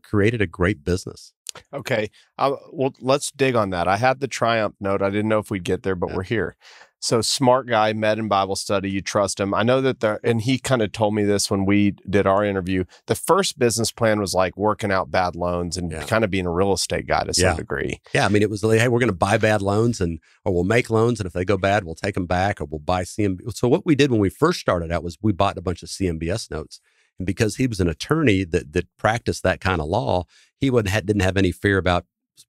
created a great business. Okay. Well, let's dig on that. I had the Triumph note. I didn't know if we'd get there, but we're here. So smart guy, met in Bible study. You trust him. I know that and he kind of told me this when we did our interview. The first business plan was like working out bad loans and kind of being a real estate guy to some degree. Yeah. It was like, hey, we're going to buy bad loans or we'll make loans. And if they go bad, we'll take them back or we'll buy CMBS. So what we did when we first started out was we bought a bunch of CMBS notes. And because he was an attorney that practiced that kind of law, he didn't have any fear about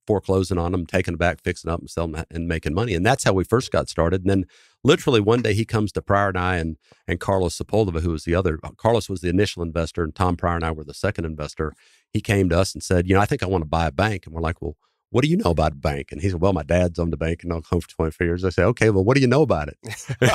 foreclosing on them, taking them back, fixing up and selling them and making money. And that's how we first got started. And then literally one day he comes to Pryor and I and Carlos Sepulveda, who was the other. Carlos was the initial investor and Tom Pryor and I were the second investor. He came to us and said, I think I want to buy a bank. And we're like, well, what do you know about a bank? And he said, well, my dad's owned a bank and I've home for 24 years. I said, okay, well, what do you know about it?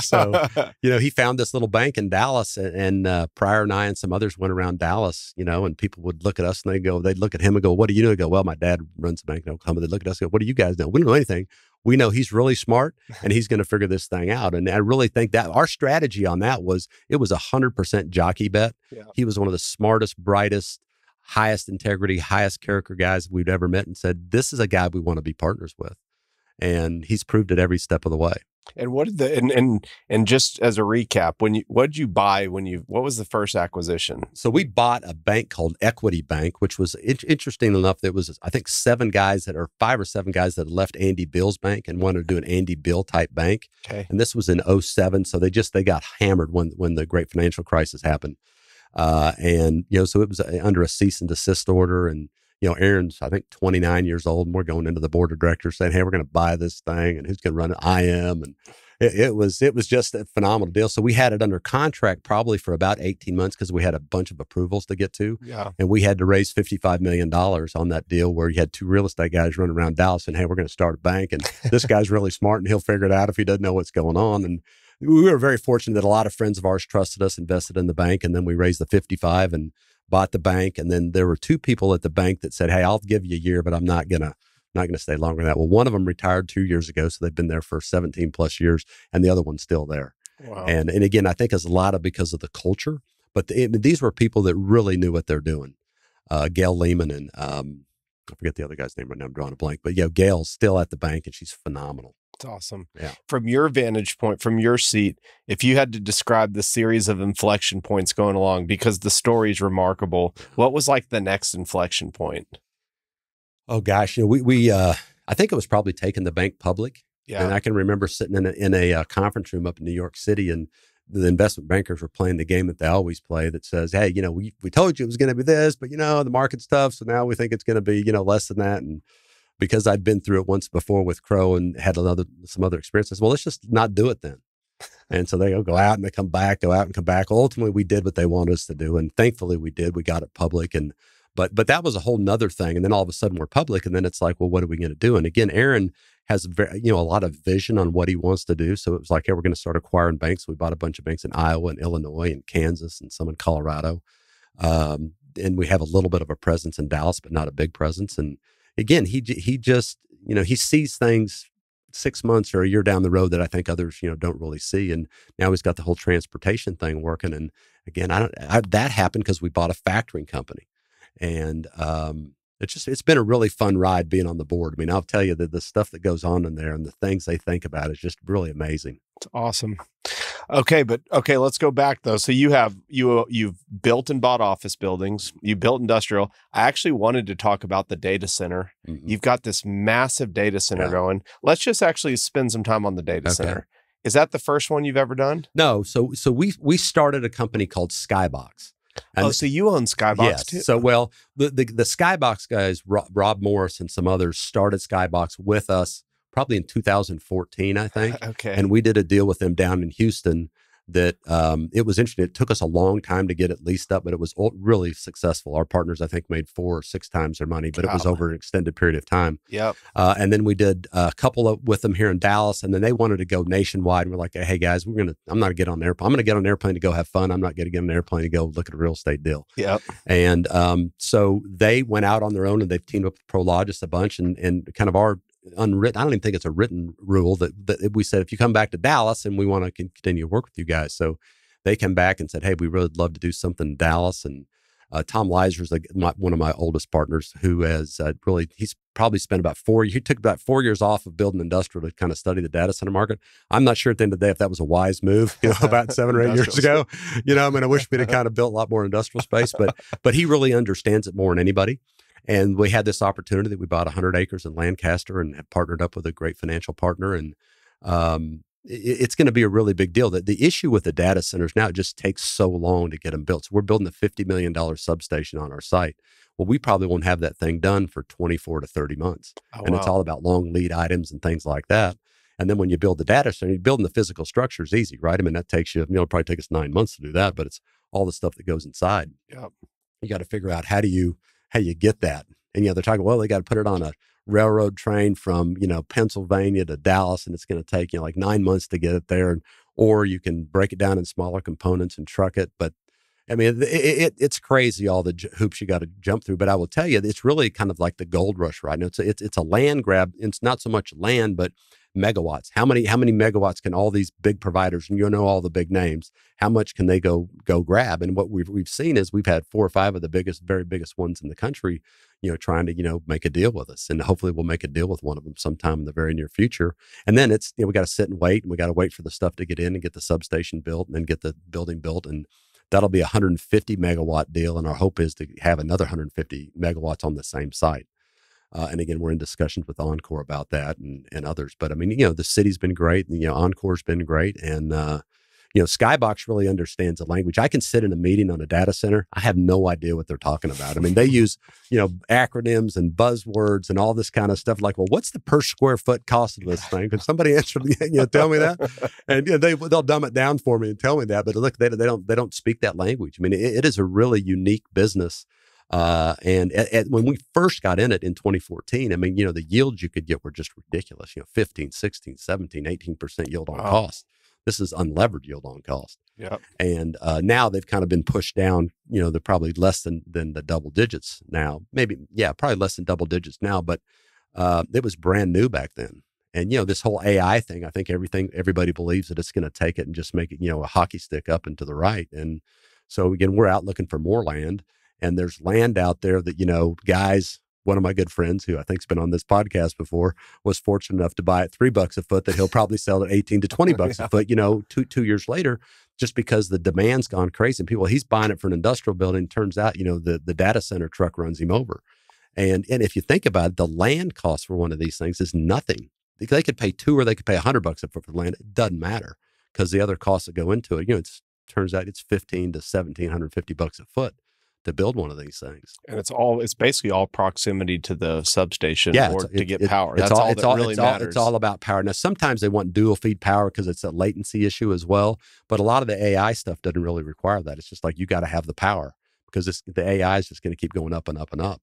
So, he found this little bank in Dallas and Pryor and I and some others went around Dallas, and people would look at us and they'd look at him and go, what do you know? He'd go, well, my dad runs a bank in Oklahoma. They'd look at us and go, what do you guys know? We don't know anything. We know he's really smart and he's going to figure this thing out. And I really think that our strategy on that was, it was 100% jockey bet. Yeah. He was one of the smartest, brightest, highest integrity, highest character guys we'd ever met and said, this is a guy we want to be partners with. And he's proved it every step of the way. And what did and just as a recap, what did you buy what was the first acquisition? So we bought a bank called Equity Bank, which was interesting enough. There was, I think, 5 or 7 guys that left Andy Bill's bank and wanted to do an Andy Bill type bank. Okay. And this was in 2007. So they got hammered when the great financial crisis happened. So it was under a cease and desist order. And, Aaron's, I think, 29 years old. And we're going into the board of directors saying, hey, we're going to buy this thing. And who's going to run it? I am. And it was just a phenomenal deal. So we had it under contract probably for about 18 months because we had a bunch of approvals to get to. Yeah. And we had to raise $55 million on that deal where you had 2 real estate guys running around Dallas and, hey, we're going to start a bank. And this guy's really smart and he'll figure it out if he doesn't know what's going on. And we were very fortunate that a lot of friends of ours trusted us, invested in the bank, and then we raised the 55 and bought the bank. And then there were 2 people at the bank that said, hey, I'll give you a year, but I'm not gonna stay longer than that. Well, one of them retired 2 years ago, so they've been there for 17 plus years, and the other one's still there. Wow. And again, I think it's a lot of because of the culture, but these were people that really knew what they're doing. Gail Lehman and I forget the other guy's name right now. I'm drawing a blank, but Gail's still at the bank and she's phenomenal. It's awesome. Yeah. From your vantage point, from your seat, if you had to describe the series of inflection points going along, because the story is remarkable, what was like the next inflection point? Oh gosh, we I think it was probably taking the bank public. Yeah. And I can remember sitting in a conference room up in New York City, and the investment bankers were playing the game that they always play that says, hey, we told you it was going to be this, but the market's tough, so now we think it's going to be less than that. And because I'd been through it once before with Crow and had some other experiences, well, let's just not do it then. And so they go out and they come back, go out and come back. Well, ultimately, we did what they wanted us to do, and thankfully we did. We got it public, but that was a whole nother thing. And then all of a sudden we're public, and then it's like, well, what are we going to do? And again, Aaron has a lot of vision on what he wants to do. So it was like, hey, we're going to start acquiring banks. We bought a bunch of banks in Iowa and Illinois and Kansas and some in Colorado. And we have a little bit of a presence in Dallas, but not a big presence. And again, he just, he sees things 6 months or a year down the road that I think others, don't really see. And now he's got the whole transportation thing working. And again, that happened because we bought a factoring company. And it's been a really fun ride being on the board. I mean, I'll tell you that the stuff that goes on in there and the things they think about is just really amazing. It's awesome. Okay, let's go back though. So you've built and bought office buildings. You built industrial. I actually wanted to talk about the data center. Mm-hmm. You've got this massive data center going. Let's just actually spend some time on the data center. Is that the first one you've ever done? No. So we started a company called Skybox. And so you own Skybox too? So, well, the Skybox guys, Rob Morris and some others started Skybox with us probably in 2014, I think. Okay. And we did a deal with them down in Houston that it was interesting. It took us a long time to get it leased up, but it was really successful. Our partners, I think, made 4 or 6 times their money, but it was over an extended period of time. Yep. And then we did a couple with them here in Dallas, and then they wanted to go nationwide. And we're like, hey guys, I'm not going to get on an airplane. I'm going to get on an airplane to go have fun. I'm not going to get on an airplane to go look at a real estate deal. Yep. And so they went out on their own, and they've teamed up with Prologis a bunch, and kind of our unwritten, I don't even think it's a written rule that we said, if you come back to Dallas and we want to continue to work with you guys. So they come back and said, hey, we really love to do something in Dallas. And Tom Leiser is one of my oldest partners, who has he's probably spent about 4 years. He took about 4 years off of building industrial to kind of study the data center market. I'm not sure at the end of the day if that was a wise move, about 7 or 8 years ago. I mean, I wish we'd have kind of built a lot more industrial space, but he really understands it more than anybody. And we had this opportunity that we bought 100 acres in Lancaster and have partnered up with a great financial partner. And it's going to be a really big deal. The issue with the data centers now, it just takes so long to get them built. So we're building a $50 million substation on our site. Well, we probably won't have that thing done for 24 to 30 months. And it's all about long lead items and things like that. And then when you build the data center, building the physical structure is easy, right? I mean, that takes you, it'll probably take us 9 months to do that, but it's all the stuff that goes inside. Yep. You got to figure out how you get that. And, they're talking, well, they got to put it on a railroad train from, Pennsylvania to Dallas, and it's going to take, like 9 months to get it there. Or you can break it down in smaller components and truck it. But I mean, it's crazy, all the hoops you got to jump through. But I will tell you, it's really kind of like the gold rush right now. It's a land grab. It's not so much land, but megawatts. How many megawatts can all these big providers, and all the big names, how much can they go grab? And what we've seen is we've had 4 or 5 of the very biggest ones in the country, trying to, make a deal with us. And hopefully we'll make a deal with one of them sometime in the very near future. And then it's, we got to sit and wait, and we got to wait for the stuff to get in and get the substation built and then get the building built. And that'll be a 150 megawatt deal. And our hope is to have another 150 megawatts on the same site. And again, we're in discussions with Encore about that and others. But I mean, the city's been great, and, Encore's been great. And, Skybox really understands the language. I can sit in a meeting on a data center. I have no idea what they're talking about. I mean, they use, acronyms and buzzwords and all this kind of stuff. Like, well, what's the per square foot cost of this thing? Could somebody answer me, tell me that? And they'll dumb it down for me and tell me that. But look, they don't speak that language. I mean, it is a really unique business. And when we first got in it in 2014, I mean, the yields you could get were just ridiculous, 15, 16, 17, 18% yield on cost. This is unlevered yield on cost. Yep. And now they've kind of been pushed down, they're probably less than the double digits now, probably less than double digits now, but it was brand new back then. And, this whole AI thing, I think everybody believes that it's going to take it and just make it, a hockey stick up and to the right. And so again, we're out looking for more land. And there's land out there that, guys, one of my good friends who I think's been on this podcast before was fortunate enough to buy at $3 a foot that he'll probably sell at 18 to 20 bucks a foot, 2 years later, just because the demand's gone crazy. And he's buying it for an industrial building. Turns out, the data center truck runs him over. And if you think about it, the land cost for one of these things is nothing. They could pay $2 or they could pay $100 a foot for land. It doesn't matter because the other costs that go into it, turns out it's $1,500 to $1,750 a foot to build one of these things. And it's basically all proximity to the substation to get power. That's all that really matters. It's all about power. Now, sometimes they want dual feed power because it's a latency issue as well. But a lot of the AI stuff doesn't really require that. It's just like, you got to have the power because the AI is just going to keep going up and up and up.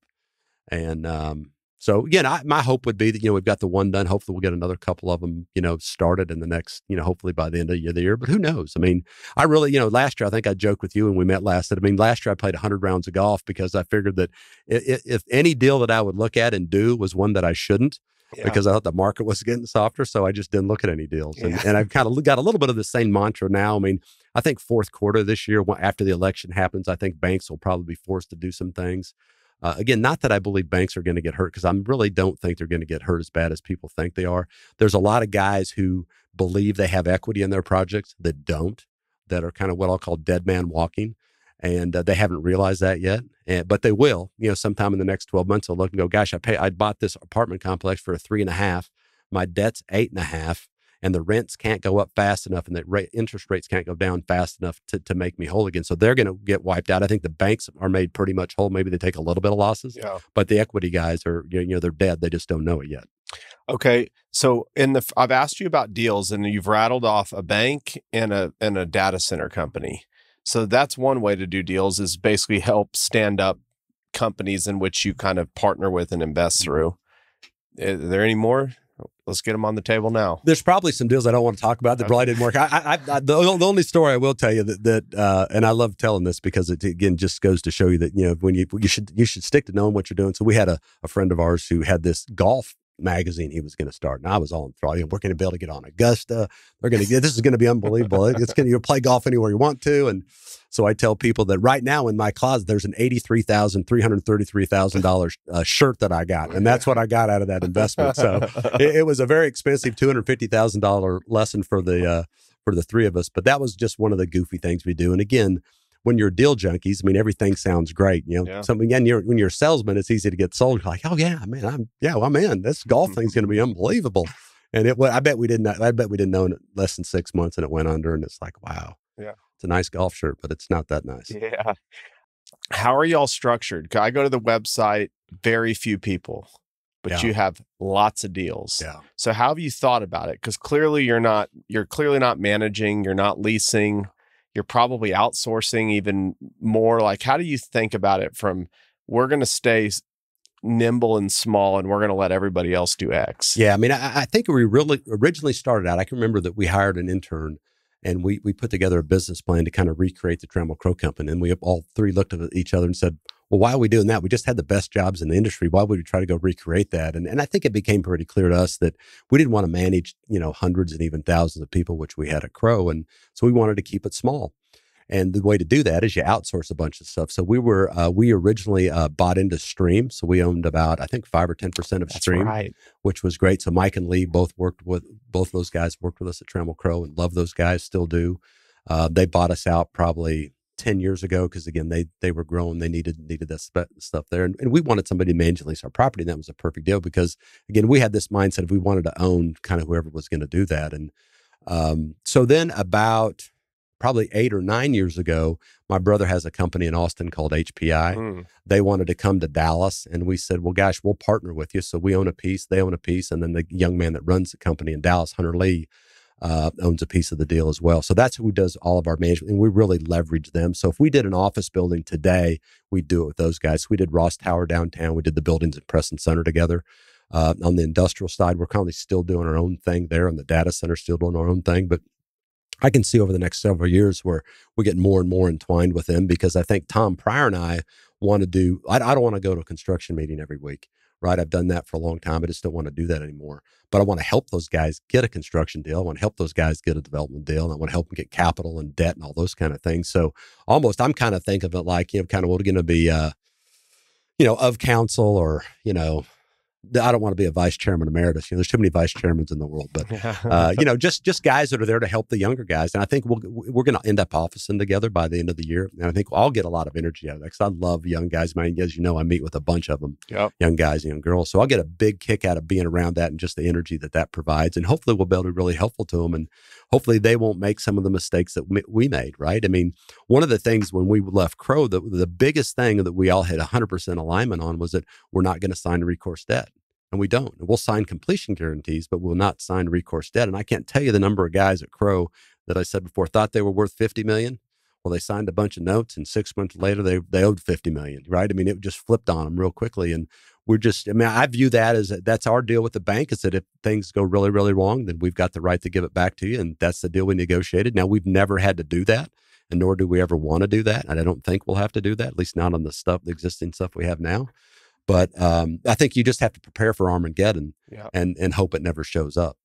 And so again, my hope would be that, we've got the one done. Hopefully we'll get another couple of them, started in the next, hopefully by the end of the year, but who knows? I mean, I really, last year, I think I joked with you when we met last, that, I mean, last year I played 100 rounds of golf because I figured that if any deal that I would look at and do was one that I shouldn't, because I thought the market was getting softer. So I just didn't look at any deals. And I've kind of got a little bit of the same mantra now. I mean, I think fourth quarter this year, after the election happens, I think banks will probably be forced to do some things. Again, not that I believe banks are going to get hurt, because I really don't think they're going to get hurt as bad as people think they are. There's a lot of guys who believe they have equity in their projects that don't, that are kind of what I'll call dead man walking. And they haven't realized that yet, but they will. Sometime in the next 12 months, they'll look and go, "Gosh, I bought this apartment complex for a 3.5. My debt's 8.5, and the rents can't go up fast enough, and the interest rates can't go down fast enough to make me whole again." So they're going to get wiped out. I think the banks are made pretty much whole. Maybe they take a little bit of losses, but the equity guys are, they're dead. They just don't know it yet. Okay, so I've asked you about deals, and you've rattled off a bank and a data center company. So that's one way to do deals, is basically help stand up companies in which you kind of partner with and invest through. Are there any more? Let's get them on the table now. There's probably some deals I don't want to talk about that probably didn't work. The only story I will tell you and I love telling this because it again just goes to show you that when you should stick to knowing what you're doing. So we had a friend of ours who had this golf magazine he was going to start, and I was all enthralled. We're going to be able to get on Augusta. This is going to be unbelievable. You'll play golf anywhere you want to. And so I tell people that right now in my closet there's an $83,333,000 shirt that I got, and that's what I got out of that investment. So it was a very expensive $250,000 lesson for the three of us, but that was just one of the goofy things we do. And again, when you're deal junkies, I mean, everything sounds great. Something again, when you're a salesman, it's easy to get sold. You're like, oh yeah, man, I'm in. This golf thing's going to be unbelievable. And I bet we didn't know in less than 6 months, and it went under. And it's like, wow, yeah, it's a nice golf shirt, but it's not that nice. Yeah. How are y'all structured? I go to the website, very few people, but you have lots of deals. Yeah. So how have you thought about it? Because clearly you're clearly not managing, you're not leasing. You're probably outsourcing even more. Like, how do you think about it from, we're going to stay nimble and small and we're going to let everybody else do X? Yeah. I mean, I think we really originally started out, I can remember that we hired an intern and we put together a business plan to kind of recreate the Trammell Crow company. And we all three looked at each other and said, well, why are we doing that? We just had the best jobs in the industry. Why would we try to go recreate that? And I think it became pretty clear to us that we didn't want to manage, hundreds and even thousands of people, which we had at Crow. And so we wanted to keep it small. And the way to do that is you outsource a bunch of stuff. So we originally bought into Stream. So we owned about, I think 5 or 10% of Stream, right, which was great. So Mike and Lee both those guys worked with us at Trammell Crow and love those guys, still do. They bought us out probably 10 years ago because again they were growing, they needed that stuff there, and we wanted somebody to manage and lease our property, and that was a perfect deal because again we had this mindset of we wanted to own kind of whoever was going to do that. And so then about probably 8 or 9 years ago, my brother has a company in Austin called HPI. They wanted to come to Dallas, and we said, well gosh, we'll partner with you. So we own a piece, they own a piece, and then the young man that runs the company in Dallas, Hunter Lee, owns a piece of the deal as well. So that's who does all of our management, and we really leverage them. So if we did an office building today, we'd do it with those guys. So we did Ross Tower downtown. We did the buildings at Preston Center together. On the industrial side, we're currently still doing our own thing there. On the data center, still doing our own thing. But I can see over the next several years where we get more and more entwined with them because I think Tom Pryor and I want to do, I don't want to go to a construction meeting every week. Right. I've done that for a long time. I just don't want to do that anymore. But I want to help those guys get a construction deal. I want to help those guys get a development deal. And I want to help them get capital and debt and all those kind of things. So almost I'm kind of thinking of it like, kind of what are going to be, of council or, I don't want to be a vice chairman emeritus. There's too many vice chairmans in the world, but just guys that are there to help the younger guys. And I think we're going to end up officing together by the end of the year. And I think I'll get a lot of energy out of that because I love young guys. As you know, I meet with a bunch of them, young guys and young girls. So I'll get a big kick out of being around that and just the energy that provides. And hopefully we'll be able to be really helpful to them. And hopefully they won't make some of the mistakes that we made, right? I mean, one of the things when we left Crow, the biggest thing that we all had 100% alignment on was that we're not going to sign recourse debt. And we don't. We'll sign completion guarantees, but we'll not sign recourse debt. And I can't tell you the number of guys at Crow that I said before thought they were worth $50 million. Well, they signed a bunch of notes, and 6 months later, they owed $50 million, right? I mean, it just flipped on them real quickly. And I view that as that's our deal with the bank is that if things go really, really wrong, then we've got the right to give it back to you. And that's the deal we negotiated. Now, we've never had to do that, and nor do we ever want to do that. And I don't think we'll have to do that, at least not on the existing stuff we have now. But I think you just have to prepare for Armageddon and hope it never shows up.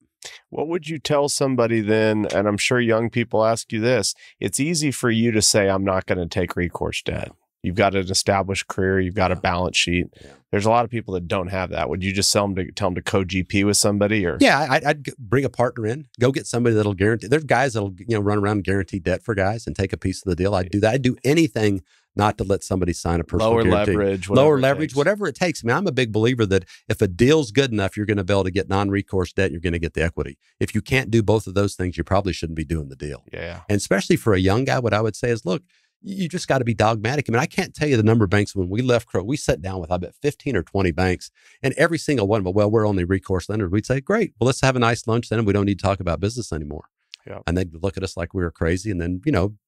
What would you tell somebody then? And I'm sure young people ask you this. It's easy for you to say, I'm not going to take recourse debt. You've got an established career. You've got a balance sheet. Yeah. There's a lot of people that don't have that. Would you just tell them to co-GP with somebody? Or I'd bring a partner in, go get somebody that'll guarantee. There's guys that'll run around and guarantee debt for guys and take a piece of the deal. I'd do that. I'd do anything not to let somebody sign a personal guarantee. Lower leverage, whatever it takes. I mean, I'm a big believer that if a deal's good enough, you're going to be able to get non-recourse debt, you're going to get the equity. If you can't do both of those things, you probably shouldn't be doing the deal. Yeah. And especially for a young guy, what I would say is, look, you just got to be dogmatic. I mean, I can't tell you the number of banks when we left Crow. We sat down with, I bet, 15 or 20 banks, and every single one, well, we're only recourse lenders. We'd say, great, well, let's have a nice lunch then, and we don't need to talk about business anymore. Yeah. And they'd look at us like we were crazy. And then,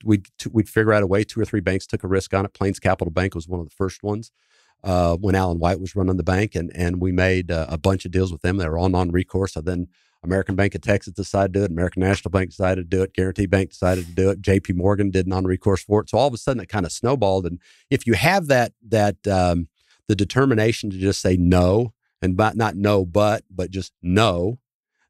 we'd figure out a way. 2 or 3 banks took a risk on it. Plains Capital Bank was one of the first ones when Alan White was running the bank. And we made a bunch of deals with them. They were all non-recourse. So then American Bank of Texas decided to do it. American National Bank decided to do it. Guarantee Bank decided to do it. JP Morgan did non-recourse for it. So all of a sudden it kind of snowballed. And if you have the determination to just say no, and not no, but just no,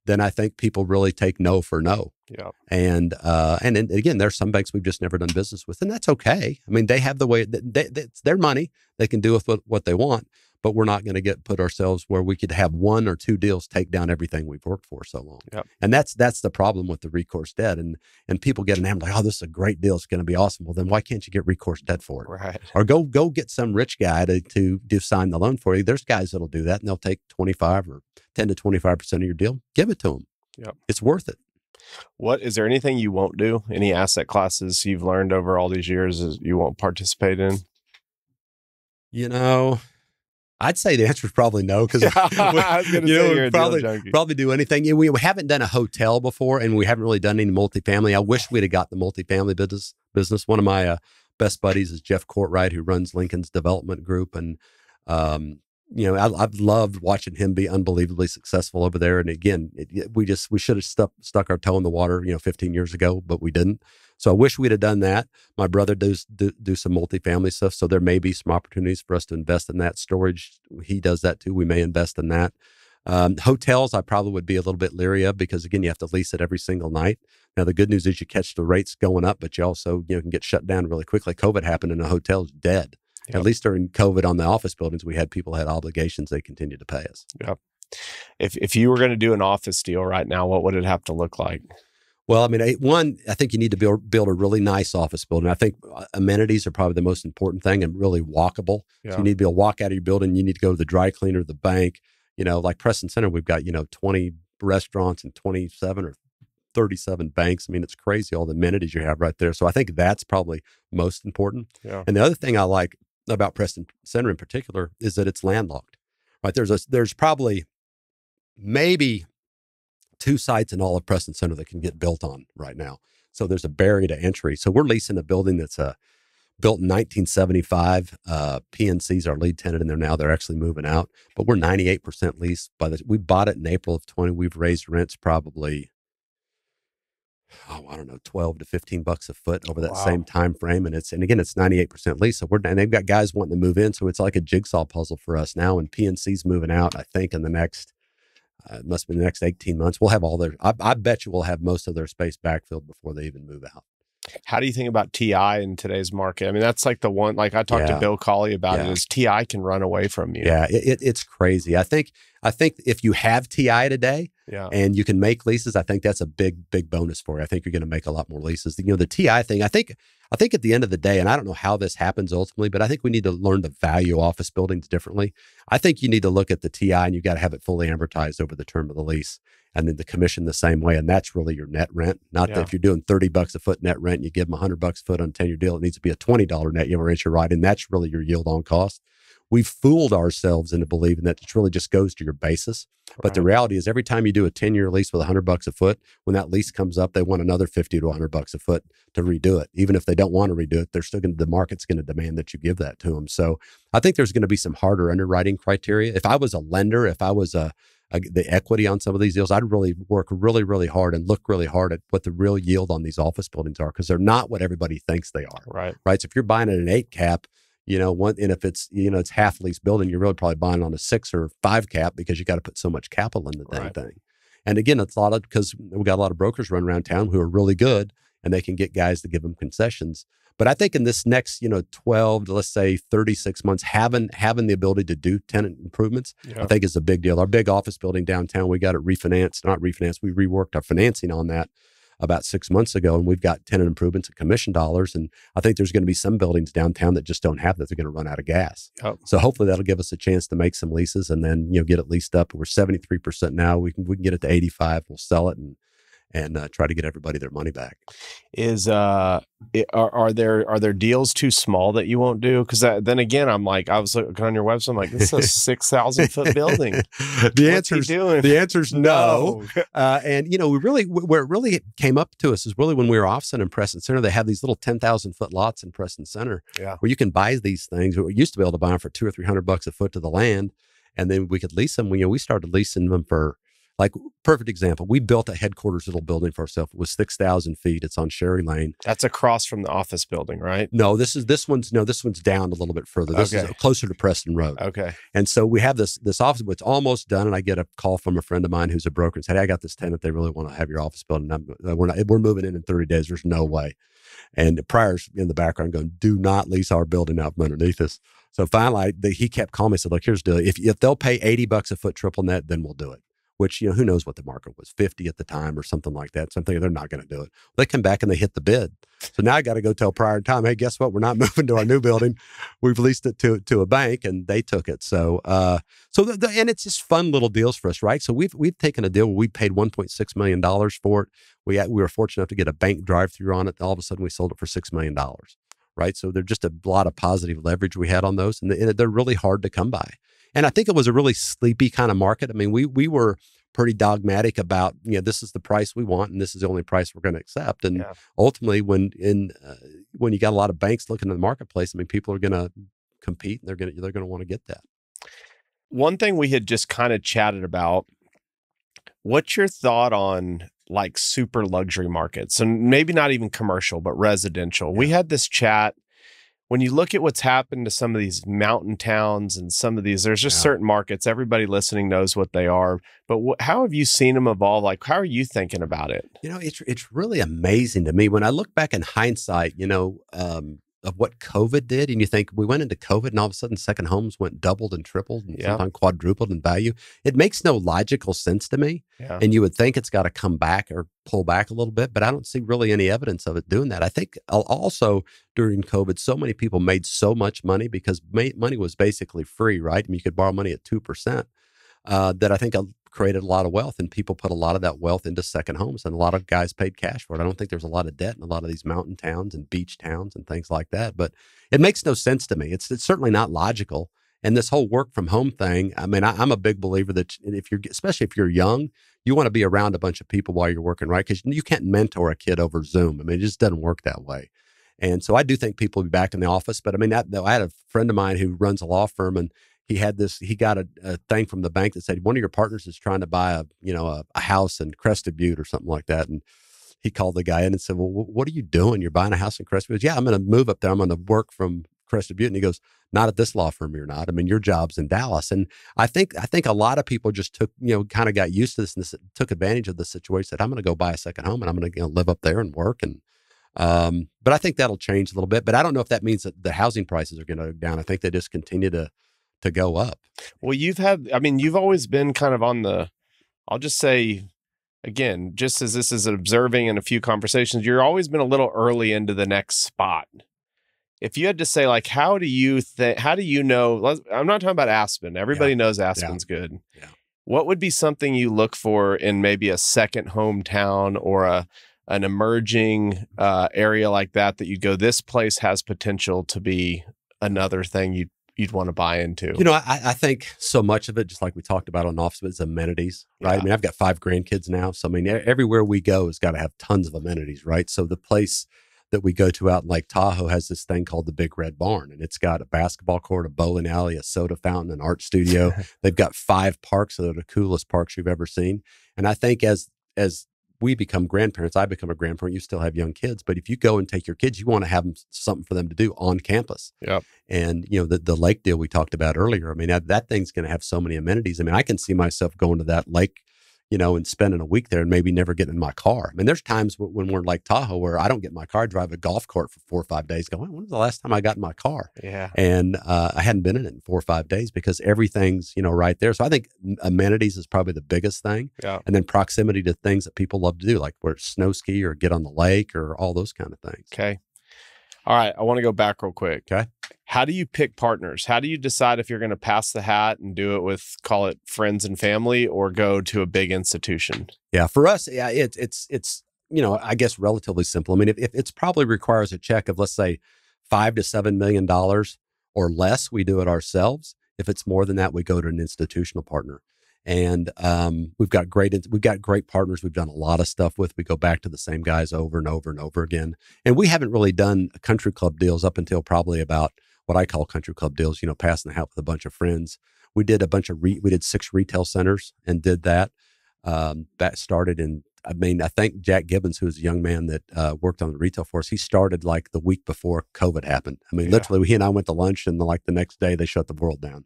then I think people really take no for no. Yeah. And then again, there's some banks we've just never done business with, and that's okay. I mean, they have the way it's their money; they can do with what they want. But we're not going to put ourselves where we could have 1 or 2 deals take down everything we've worked for so long. Yep. And that's the problem with the recourse debt. And people get enamored like, oh, this is a great deal; it's going to be awesome. Well, then why can't you get recourse debt for it? Right. Or go get some rich guy to sign the loan for you. There's guys that'll do that, and they'll take 25 or 10 to 25% of your deal. Give it to them. Yep. It's worth it. What is there anything you won't do? Any asset classes you've learned over all these years is you won't participate in? I'd say the answer is probably no, because probably do anything. We haven't done a hotel before, and we haven't really done any multifamily. I wish we'd have got the multifamily business. One of my best buddies is Jeff Courtwright, who runs Lincoln's development group, and I've loved watching him be unbelievably successful over there. And again, we should have stuck our toe in the water, 15 years ago, but we didn't. So I wish we'd have done that. My brother does do some multifamily stuff, so there may be some opportunities for us to invest in that. Storage, he does that too. We may invest in that. Hotels, I probably would be a little bit leery of, because again, you have to lease it every single night. Now, the good news is you catch the rates going up, but you also can get shut down really quickly. COVID happened and a hotel's dead. Yep. At least during COVID on the office buildings, we had people had obligations they continued to pay us. Yep. If you were going to do an office deal right now, what would it have to look like? Well, I mean, I think you need to build a really nice office building. I think amenities are probably the most important thing, and really walkable. Yeah. So you need to be able to walk out of your building. You need to go to the dry cleaner, the bank. Like Preston Center, we've got 20 restaurants and 27 or 37 banks. I mean, it's crazy all the amenities you have right there. So I think that's probably most important. Yeah. And the other thing I like about Preston Center in particular is that it's landlocked. Right? There's probably maybe 2 sites in all of Preston Center that can get built on right now. So there's a barrier to entry. So we're leasing a building that's built in 1975. PNC's our lead tenant in there now. They're actually moving out, but we're 98% leased. We bought it in April of 20. We've raised rents probably, I don't know, $12 to $15 a foot over that same time frame. And again, it's 98% leased. So and they've got guys wanting to move in. So it's like a jigsaw puzzle for us now. And PNC's moving out, I think, in the next, it must be the next 18 months. We'll have all their, I bet you we'll have most of their space backfilled before they even move out. How do you think about TI in today's market? I mean, that's like the one, like I talked to Bill Colley about it, is TI can run away from you. Yeah, it's crazy. I think if you have TI today and you can make leases, I think that's a big bonus for you. I think you're going to make a lot more leases. The TI thing, I think at the end of the day, and I don't know how this happens ultimately, but I think we need to learn to value office buildings differently. I think you need to look at the TI and you got to have it fully amortized over the term of the lease. And then the commission the same way. And that's really your net rent. Not that if you're doing $30 a foot net rent, and you give them $100 a foot on a 10-year deal, it needs to be a $20 net rent you're right. And that's really your yield on cost. We've fooled ourselves into believing that it really just goes to your basis. Right. But the reality is every time you do a 10-year lease with $100 a foot, when that lease comes up, they want another $50 to $100 a foot to redo it. Even if they don't want to redo it, the market's going to demand that you give that to them. So I think there's going to be some harder underwriting criteria. If I was a lender, if I was the equity on some of these deals, I'd really work really hard and look really hard at what the real yield on these office buildings are, because they're not what everybody thinks they are. Right. So if you're buying at an 8 cap, and if it's, it's half lease building, you're really probably buying on a 6 or 5 cap because you got to put so much capital in the dang thing. And again, it's a lot of, because we got a lot of brokers running around town who are really good and they can get guys to give them concessions. But I think in this next, 12 to let's say 36 months, having the ability to do tenant improvements, I think is a big deal. Our big office building downtown, we got it not refinanced. We reworked our financing on that about 6 months ago, and we've got tenant improvements and commission dollars. And I think there's going to be some buildings downtown that just don't have that. They're going to run out of gas. Yep. So hopefully that'll give us a chance to make some leases and then, get it leased up. We're 73% now. We can get it to 85. We'll sell it and try to get everybody their money back. Are there deals too small that you won't do? Because then again, I'm like, I was looking on your website, I'm like, this is a 6,000 foot building. The answer's no. And where it really came up to us is really when we were off Center in Preston Center. They have these little 10,000 foot lots in Preston Center, where you can buy these things. We used to be able to buy them for $200 or $300 a foot to the land, and then we could lease them. We started leasing them for, like, perfect example. We built a headquarters little building for ourselves. It was 6,000 feet. It's on Sherry Lane. That's across from the office building, right? No, this one's down a little bit further. This is closer to Preston Road. Okay. And so we have this office, but it's almost done. And I get a call from a friend of mine who's a broker and said, "Hey, I got this tenant. They really want to have your office building. We're moving in 30 days. There's no way." And Pryor's in the background going, "Do not lease our building out from underneath us." So finally, he kept calling me and said, "Look, here's the deal. If they'll pay $80 a foot triple net, then we'll do it." Which, who knows what the market was, 50 at the time or something like that. So I'm thinking they're not going to do it. They come back and they hit the bid. So now I got to go tell Pryor and Tom, "Hey, guess what? We're not moving to our new building. We've leased it to a bank," and they took it. So, and it's just fun little deals for us, right? So we've taken a deal where we paid $1.6 million for it. We were fortunate enough to get a bank drive-through on it. All of a sudden, we sold it for $6 million. Right. So there's just a lot of positive leverage we had on those, and they're really hard to come by. And I think it was a really sleepy kind of market. I mean, we were pretty dogmatic about, this is the price we want and this is the only price we're going to accept. And ultimately, when you got a lot of banks looking in the marketplace, I mean, people are going to compete and they're going to want to get that. One thing we had just kind of chatted about, what's your thought on like super luxury markets, and maybe not even commercial, but residential? Yeah. We had this chat. When you look at what's happened to some of these mountain towns and some of these, there's just certain markets, everybody listening knows what they are, but how have you seen them evolve? Like, how are you thinking about it? It's really amazing to me when I look back in hindsight, of what COVID did. And you think we went into COVID and all of a sudden second homes went doubled and tripled and sometimes quadrupled in value. It makes no logical sense to me. Yeah. And you would think it's got to come back or pull back a little bit, but I don't see really any evidence of it doing that. I think also during COVID, so many people made so much money because money was basically free, right? I mean, you could borrow money at 2%, that I think created a lot of wealth, and people put a lot of that wealth into second homes, and a lot of guys paid cash for it. I don't think there's a lot of debt in a lot of these mountain towns and beach towns and things like that, but it makes no sense to me. It's certainly not logical. And this whole work from home thing, I mean, I'm a big believer that especially if you're young, you want to be around a bunch of people while you're working, right? Because you can't mentor a kid over Zoom. I mean, it just doesn't work that way. And so I do think people will be back in the office. But I mean, I had a friend of mine who runs a law firm, and he got a thing from the bank that said one of your partners is trying to buy a house in Crested Butte or something like that. And he called the guy in and said, "Well, what are you doing? You're buying a house in Crested Butte?" "Yeah, I'm going to move up there. I'm going to work from Crested Butte." And he goes, "Not at this law firm, you're not. I mean, your job's in Dallas." And I think a lot of people just took, kind of got used to this and took advantage of the situation. Said, "I'm going to go buy a second home and I'm going to live up there and work." And but I think that'll change a little bit. But I don't know if that means that the housing prices are going to go down. I think they just continue to go up. Well, you've always been kind of on the, I'll just say, again, just as this is observing in a few conversations, you're always been a little early into the next spot. If you had to say, like, how do you know, I'm not talking about Aspen. Everybody knows Aspen's good. Yeah. What would be something you look for in maybe a second hometown or an emerging area like that you'd go, this place has potential to be another thing you'd want to buy into? I think so much of it, just like we talked about on office, is amenities, right? Yeah. I mean, I've got 5 grandkids now. So, I mean, everywhere we go has got to have tons of amenities, right? So the place that we go to out in Lake Tahoe has this thing called the Big Red Barn, and it's got a basketball court, a bowling alley, a soda fountain, an art studio. They've got 5 parks that are the coolest parks you've ever seen. And I think as we become grandparents, I become a grandparent, you still have young kids, but if you go and take your kids, you want to have something for them to do on campus. Yep. And, the lake deal we talked about earlier, I mean, that thing's going to have so many amenities. I mean, I can see myself going to that lake, and spending a week there and maybe never getting in my car. I mean, there's times when we're in Lake Tahoe where I don't get in my car, drive a golf cart for 4 or 5 days, going, when was the last time I got in my car? Yeah. And I hadn't been in it in 4 or 5 days because everything's, right there. So I think amenities is probably the biggest thing. Yeah. And then proximity to things that people love to do, like where snow ski or get on the lake or all those kind of things. Okay. All right. I want to go back real quick. Okay. How do you pick partners? How do you decide if you're going to pass the hat and do it with, call it friends and family, or go to a big institution? Yeah. For us, yeah, it's I guess relatively simple. I mean, if it's probably requires a check of, let's say, $5 to $7 million or less, we do it ourselves. If it's more than that, we go to an institutional partner. And we've got great partners we've done a lot of stuff with. We go back to the same guys over and over and over again. And we haven't really done country club deals up until probably about what I call country club deals, passing the hat with a bunch of friends. We did we did 6 retail centers and did that. That started I think Jack Gibbons, who was a young man that worked on the retail for us, he started like the week before COVID happened. I mean, literally, he and I went to lunch, and like the next day they shut the world down.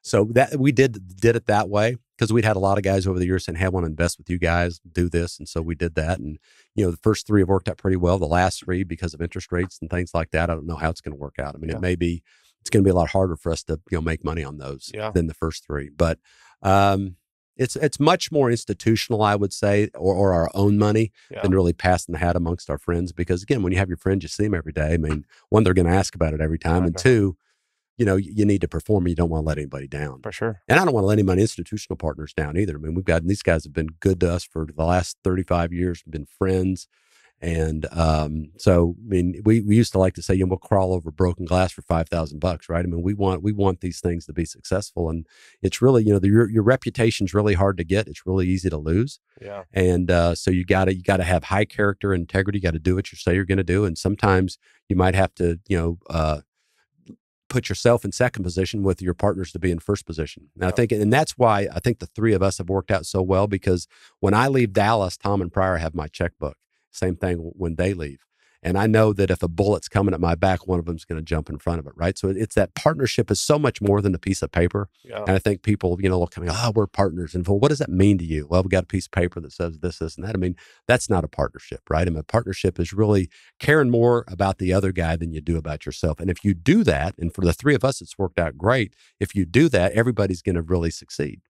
So that we did it that way because we'd had a lot of guys over the years saying, "Hey, I want to invest with you guys, do this," and so we did that. And the first 3 have worked out pretty well. The last 3, because of interest rates and things like that, I don't know how it's going to work out. I mean, it's going to be a lot harder for us to make money on those than the first 3. But it's much more institutional, I would say, or our own money than really passing the hat amongst our friends. Because again, when you have your friends, you see them every day. I mean, one, they're going to ask about it every time, and 2, you need to perform. You don't want to let anybody down. For sure. And I don't want to let any of my institutional partners down either. I mean, these guys have been good to us for the last 35 years. We've been friends. And so, I mean, we used to like to say, we'll crawl over broken glass for $5,000, right? I mean, we want these things to be successful. And it's really, your reputation's really hard to get. It's really easy to lose. Yeah. And so you gotta have high character and integrity. You got to do what you say you're going to do. And sometimes you might have to, put yourself in second position with your partners to be in first position. And and that's why I think the 3 of us have worked out so well, because when I leave Dallas, Tom and Pryor have my checkbook. Same thing when they leave. And I know that if a bullet's coming at my back, one of them's going to jump in front of it, right? So it's that partnership is so much more than a piece of paper. Yeah. And I think people, look kind of, we're partners. And well, what does that mean to you? Well, we got a piece of paper that says this, and that. I mean, that's not a partnership, right? I mean, a partnership is really caring more about the other guy than you do about yourself. And if you do that, and for the 3 of us, it's worked out great. If you do that, everybody's going to really succeed.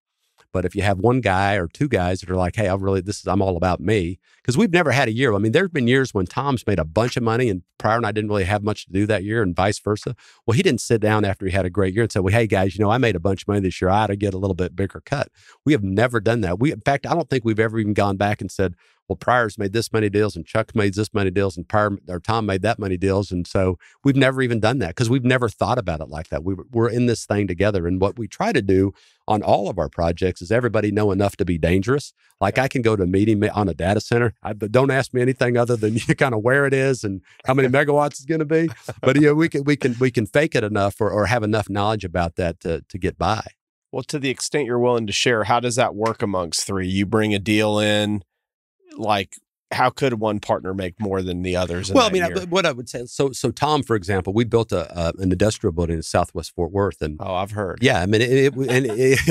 But if you have one guy or 2 guys that are like, hey, I'm all about me, because we've never had a year. I mean, there's been years when Tom's made a bunch of money and Pryor and I didn't really have much to do that year, and vice versa. Well, he didn't sit down after he had a great year and say, well, hey guys, I made a bunch of money this year. I ought to get a little bit bigger cut. We have never done that. In fact, I don't think we've ever even gone back and said, well, Pryor's made this many deals and Chuck made this many deals and Tom made that many deals. And so we've never even done that because we've never thought about it like that. We're in this thing together. And what we try to do on all of our projects is everybody know enough to be dangerous. Like I can go to a meeting on a data center, but don't ask me anything other than kind of where it is and how many megawatts it's going to be. But we can fake it enough or have enough knowledge about that to get by. Well, to the extent you're willing to share, how does that work amongst 3? You bring a deal in. Like, how could one partner make more than the others? Well, I mean, what I would say, so Tom, for example, we built an industrial building in Southwest Fort Worth, and I've heard. Yeah, I mean,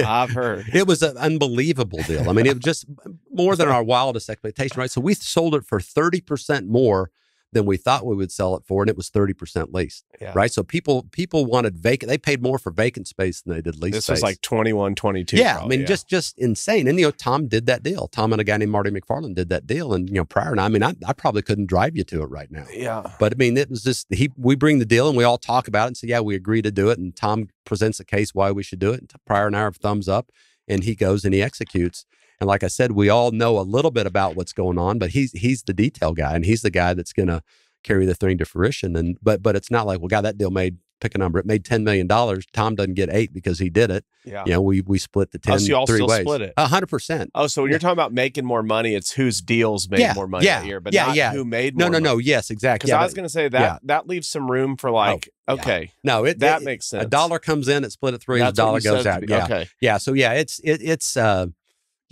I've heard it was an unbelievable deal. I mean, it was just more than our wildest expectation, right? So we sold it for 30% more than we thought we would sell it for, and it was 30% leased, right? So people wanted vacant. They paid more for vacant space than they did lease space. This was like 21, 22. Yeah, probably, I mean, just insane. And, Tom did that deal. Tom and a guy named Marty McFarland did that deal. And, Pryor and I probably couldn't drive you to it right now. Yeah. But, I mean, it was just, we bring the deal and we all talk about it and say, yeah, we agree to do it. And Tom presents a case why we should do it. And Pryor and I are thumbs up, and he goes and he executes. And like I said, we all know a little bit about what's going on, but he's the detail guy, and he's the guy that's going to carry the thing to fruition. And but it's not like, well, God, that deal pick a number, it made $10 million. Tom doesn't get 8 because he did it. Yeah. We split the 10 so you all 3 still ways. Split it? 100%. Oh, so when you're talking about making more money, it's whose deals made more money that year, but not who made more money. No. Yes, exactly. Because I was going to say that leaves some room for okay. No, that makes sense. A dollar comes in, it's split at 3, a dollar goes out. Yeah. Okay. Yeah. So it's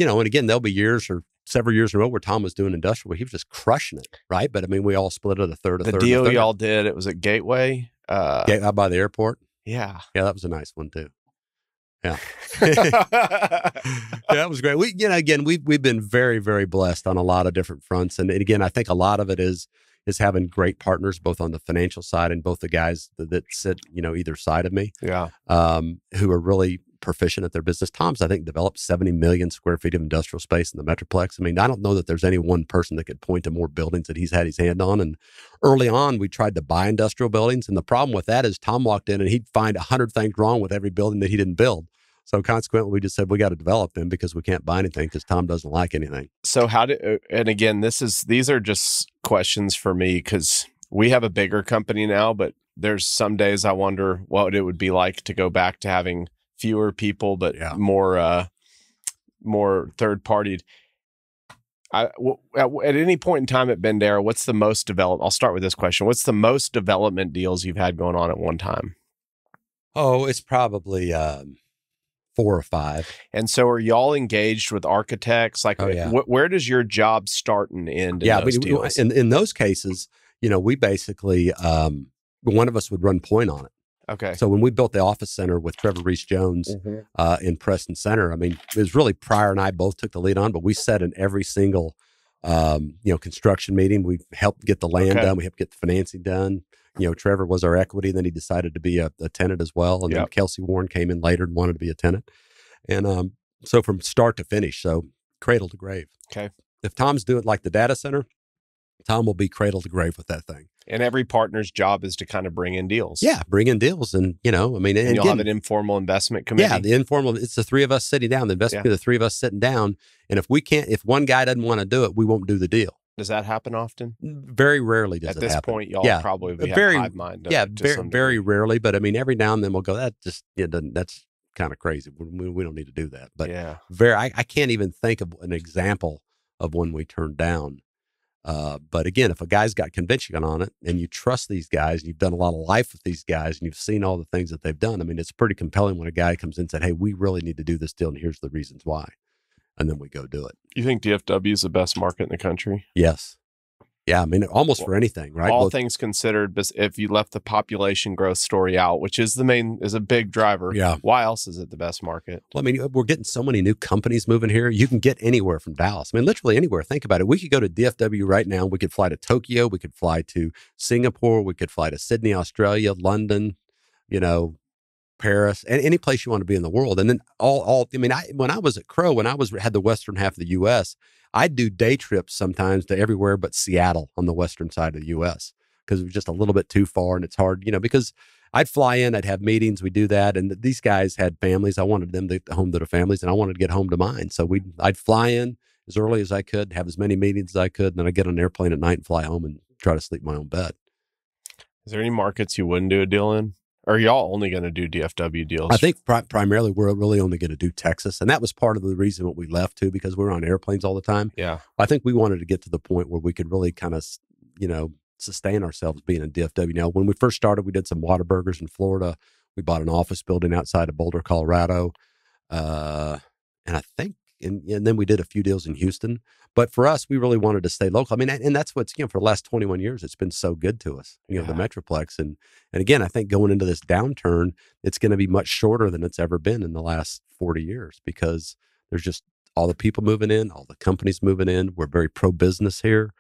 and again, there'll be years or several years in a row where Tom was doing industrial, he was just crushing it, right? But I mean, we all split it a third. The deal y'all did, it was at Gateway. Out by the airport. Yeah. Yeah, that was a nice one too. Yeah. Yeah, that was great. We've been very, very blessed on a lot of different fronts. And again, I think a lot of it is, is having great partners, both on the financial side and both the guys that sit, either side of me, who are really proficient at their business. Tom's, I think, developed 70 million square feet of industrial space in the Metroplex. I mean, I don't know that there's any one person that could point to more buildings that he's had his hand on. And early on, we tried to buy industrial buildings. And the problem with that is Tom walked in and he'd find 100 things wrong with every building that he didn't build. So consequently, we just said, we got to develop them because we can't buy anything because Tom doesn't like anything. So and again, these are just questions for me because we have a bigger company now, but there's some days I wonder what it would be like to go back to having fewer people, but more third-partied. At any point in time at Bandera, what's the most developed? I'll start with this question. What's the most development deals you've had going on at one time? Oh, it's probably 4 or 5. And so are y'all engaged with architects? Like, where does your job start and end in those deals? In those cases, we basically, one of us would run point on it. Okay. So when we built the office center with Trevor Reese Jones in Preston Center, I mean, it was really Pryor and I both took the lead on, but we sat in every single, construction meeting. We helped get the land done. We helped get the financing done. Trevor was our equity. Then he decided to be a tenant as well. And then Kelsey Warren came in later and wanted to be a tenant. And so from start to finish, so cradle to grave. Okay. If Tom's doing like the data center, Tom will be cradle to grave with that thing. And every partner's job is to kind of bring in deals. Yeah, bring in deals. And, and you'll again, have an informal investment committee. Yeah, the informal, it's the 3 of us sitting down, the investment committee, the 3 of us sitting down. And if one guy doesn't want to do it, we won't do the deal. Does that happen often? Very rarely does it happen. At this point, y'all probably have hive mind. Very rarely. But I mean, every now and then we'll go, that's kind of crazy. We don't need to do that. But I can't even think of an example of one we turned down. But again, if a guy's got conviction on it and you trust these guys and you've done a lot of life with these guys and you've seen all the things that they've done, I mean, it's pretty compelling when a guy comes in and said, hey, we really need to do this deal and here's the reasons why. And then we go do it. You think DFW is the best market in the country? Yes. Yeah, I mean, almost for anything, right? All things considered, but if you left the population growth story out, which is a big driver, why else is it the best market? Well, I mean, we're getting so many new companies moving here. You can get anywhere from Dallas. I mean, literally anywhere. Think about it. We could go to DFW right now. We could fly to Tokyo. We could fly to Singapore. We could fly to Sydney, Australia, London, Paris, and any place you want to be in the world. And then when I was at Crow, had the western half of the U.S., I'd do day trips sometimes to everywhere but Seattle on the western side of the U.S. because it was just a little bit too far and it's hard, because I'd fly in, I'd have meetings, we do that. And these guys had families. I wanted them to get home to their families and I wanted to get home to mine. So I'd fly in as early as I could, have as many meetings as I could. And then I'd get on an airplane at night and fly home and try to sleep in my own bed. Is there any markets you wouldn't do a deal in? Or are y'all only going to do DFW deals? I think primarily we're really only going to do Texas. And that was part of the reason what we left too, because we were on airplanes all the time. Yeah. I think we wanted to get to the point where we could really kind of, sustain ourselves being in DFW. Now, when we first started, we did some Whataburgers in Florida. We bought an office building outside of Boulder, Colorado. And I think, and then we did a few deals in Houston. But for us, we really wanted to stay local. I mean, and that's what's, for the last 21 years, it's been so good to us, the Metroplex. And again, I think going into this downturn, it's going to be much shorter than it's ever been in the last 40 years because there's just all the people moving in, all the companies moving in. We're very pro-business here.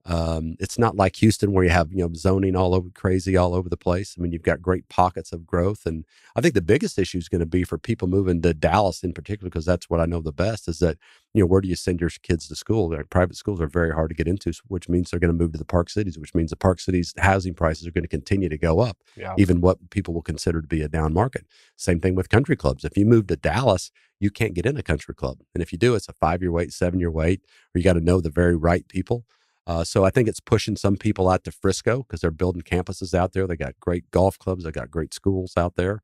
It's not like Houston where you have, zoning all over the place. I mean, you've got great pockets of growth. And I think the biggest issue is going to be for people moving to Dallas in particular, because that's what I know the best is that, where do you send your kids to school? Private schools are very hard to get into, which means they're going to move to the Park Cities, which means the Park Cities housing prices are going to continue to go up, even what people will consider to be a down market. Same thing with country clubs. If you move to Dallas, you can't get in a country club. And if you do, it's a 5-year wait, 7-year wait, or you got to know the very right people. So I think it's pushing some people out to Frisco because they're building campuses out there. They got great golf clubs. They got great schools out there.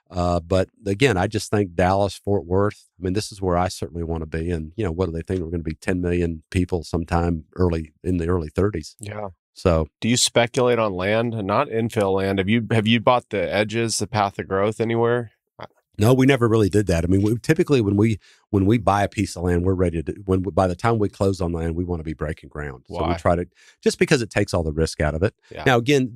But again, I just think Dallas, Fort Worth, I mean, this is where I certainly want to be. And, what do they think? We're going to be 10 million people sometime in the early 30s. Yeah. So do you speculate on land, not infill land? Have you bought the edges, the path of growth anywhere? No, we never really did that. I mean, typically when we buy a piece of land, we're ready to. By the time we close on land, we want to be breaking ground. Why? So we try to, just because it takes all the risk out of it. Yeah. Now, again,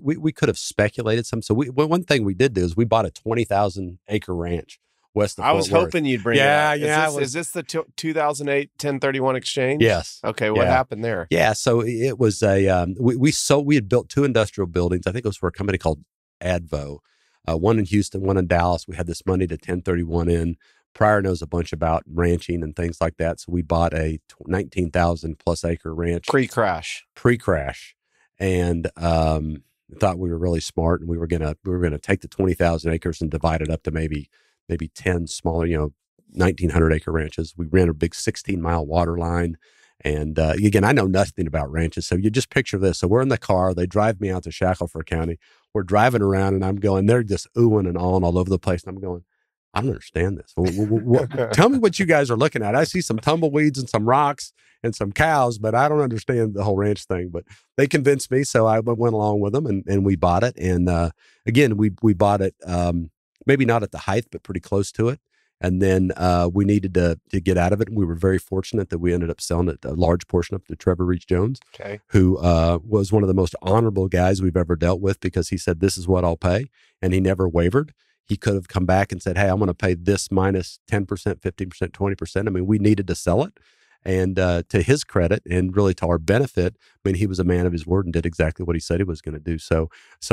we could have speculated some. So one thing we did do is we bought a 20,000 acre ranch west of I was Fort Worth. hoping you'd bring Yeah, it up. yeah. Is this the 2008 1031 exchange? Yes. Okay, what happened there? Yeah, so it was we had built 2 industrial buildings. I think it was for a company called Advo, one in Houston, one in Dallas. We had this money to 1031 in. Pryor knows a bunch about ranching and things like that, so we bought a 19,000 plus acre ranch Pre-crash, and thought we were really smart, and we were gonna take the 20,000 acres and divide it up to maybe 10 smaller, 1,900 acre ranches. We ran a big 16-mile water line. And again, I know nothing about ranches. So you just picture this. So we're in the car. They drive me out to Shackelford County. We're driving around and I'm going, they're just oohing and awing all over the place. And I'm going, I don't understand this. Tell me what you guys are looking at. I see some tumbleweeds and some rocks and some cows, but I don't understand the whole ranch thing. But they convinced me. So I went along with them and we bought it. And again, we bought it maybe not at the height, but pretty close to it. And then we needed to get out of it. And we were very fortunate that we ended up selling it, a large portion of it to Trevor Reese Jones, who was one of the most honorable guys we've ever dealt with, because he said, this is what I'll pay. And he never wavered. He could have come back and said, hey, I'm going to pay this minus 10%, 15%, 20%. I mean, we needed to sell it. And to his credit, and really to our benefit, I mean, he was a man of his word and did exactly what he said he was going to do. So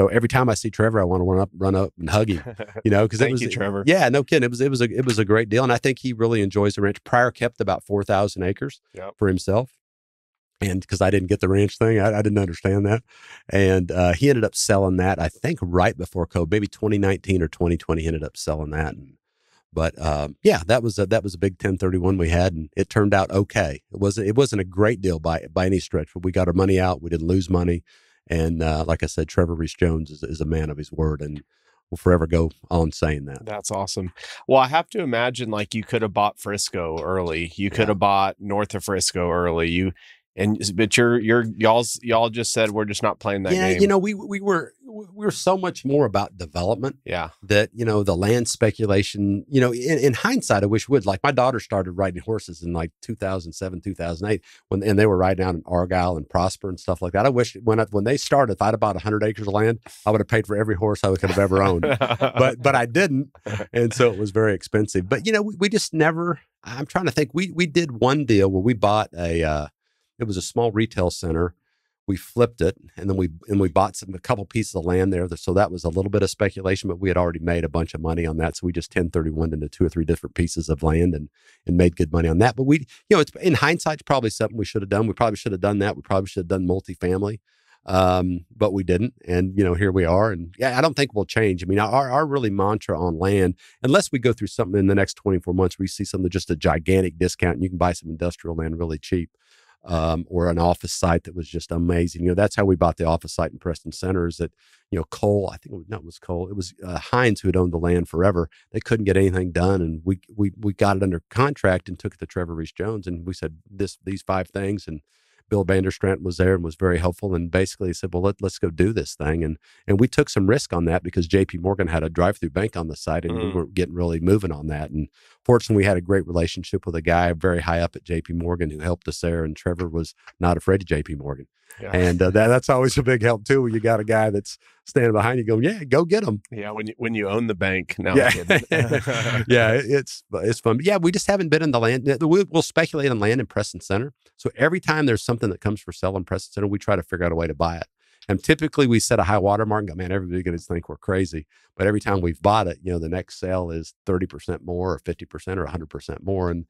every time I see Trevor, I want to run up and hug him, because Thank you, Trevor. Yeah, no kidding. It was a great deal, and I think he really enjoys the ranch. Pryor kept about 4,000 acres for himself, and because I didn't get the ranch thing, I didn't understand that, and he ended up selling that. I think right before COVID, maybe 2019 or 2020, he ended up selling that. But yeah, that was a big 1031 we had, and it turned out okay. It wasn't a great deal by any stretch, but we got our money out. We didn't lose money, and like I said, Trevor Reese Jones is a man of his word, and will forever go on saying that. That's awesome. Well, I have to imagine like you could have bought Frisco early. You could have bought north of Frisco early. But y'all just said we're just not playing that game. Yeah, we were so much more about development. Yeah. That, the land speculation, in hindsight, I wish would. Like my daughter started riding horses in like 2007, 2008, and they were riding out in Argyle and Prosper and stuff like that. I wish when they started, if I'd have bought 100 acres of land, I would have paid for every horse I could have ever owned. but I didn't. And so it was very expensive. But, we just never, I'm trying to think, we did one deal where we bought it was a small retail center. We flipped it, and then we bought a couple pieces of land there. So that was a little bit of speculation, but we had already made a bunch of money on that. So we just 1031 into 2 or 3 different pieces of land and made good money on that. But it's in hindsight, it's probably something we should have done. We probably should have done that. We probably should have done multifamily, but we didn't. And here we are. And yeah, I don't think we'll change. I mean, our really mantra on land, unless we go through something in the next 24 months, where you see something just a gigantic discount, and you can buy some industrial land really cheap. Or an office site that was just amazing. That's how we bought the office site in Preston Center. Is that Cole? I think it was Cole. It was Hines who had owned the land forever. They couldn't get anything done, and we got it under contract and took it to Trevor Reese Jones, and we said these 5 things, and Bill Vanderstrand was there and was very helpful, and basically said, well, let's go do this thing. And we took some risk on that because JP Morgan had a drive-through bank on the site, and we weren't getting really moving on that. And fortunately, we had a great relationship with a guy very high up at JP Morgan who helped us there, and Trevor was not afraid of JP Morgan. Yeah. And that's always a big help too, when you got a guy that's standing behind you going, yeah, go get them. Yeah, when you own the bank. No, yeah. Yeah, it's fun. But yeah, we just haven't been in the land. We'll speculate on land in Preston Center. So every time there's something that comes for sale in Preston Center, we try to figure out a way to buy it. And typically we set a high water mark and go, man, everybody's going to think we're crazy. But every time we've bought it, the next sale is 30% more or 50% or 100% more. And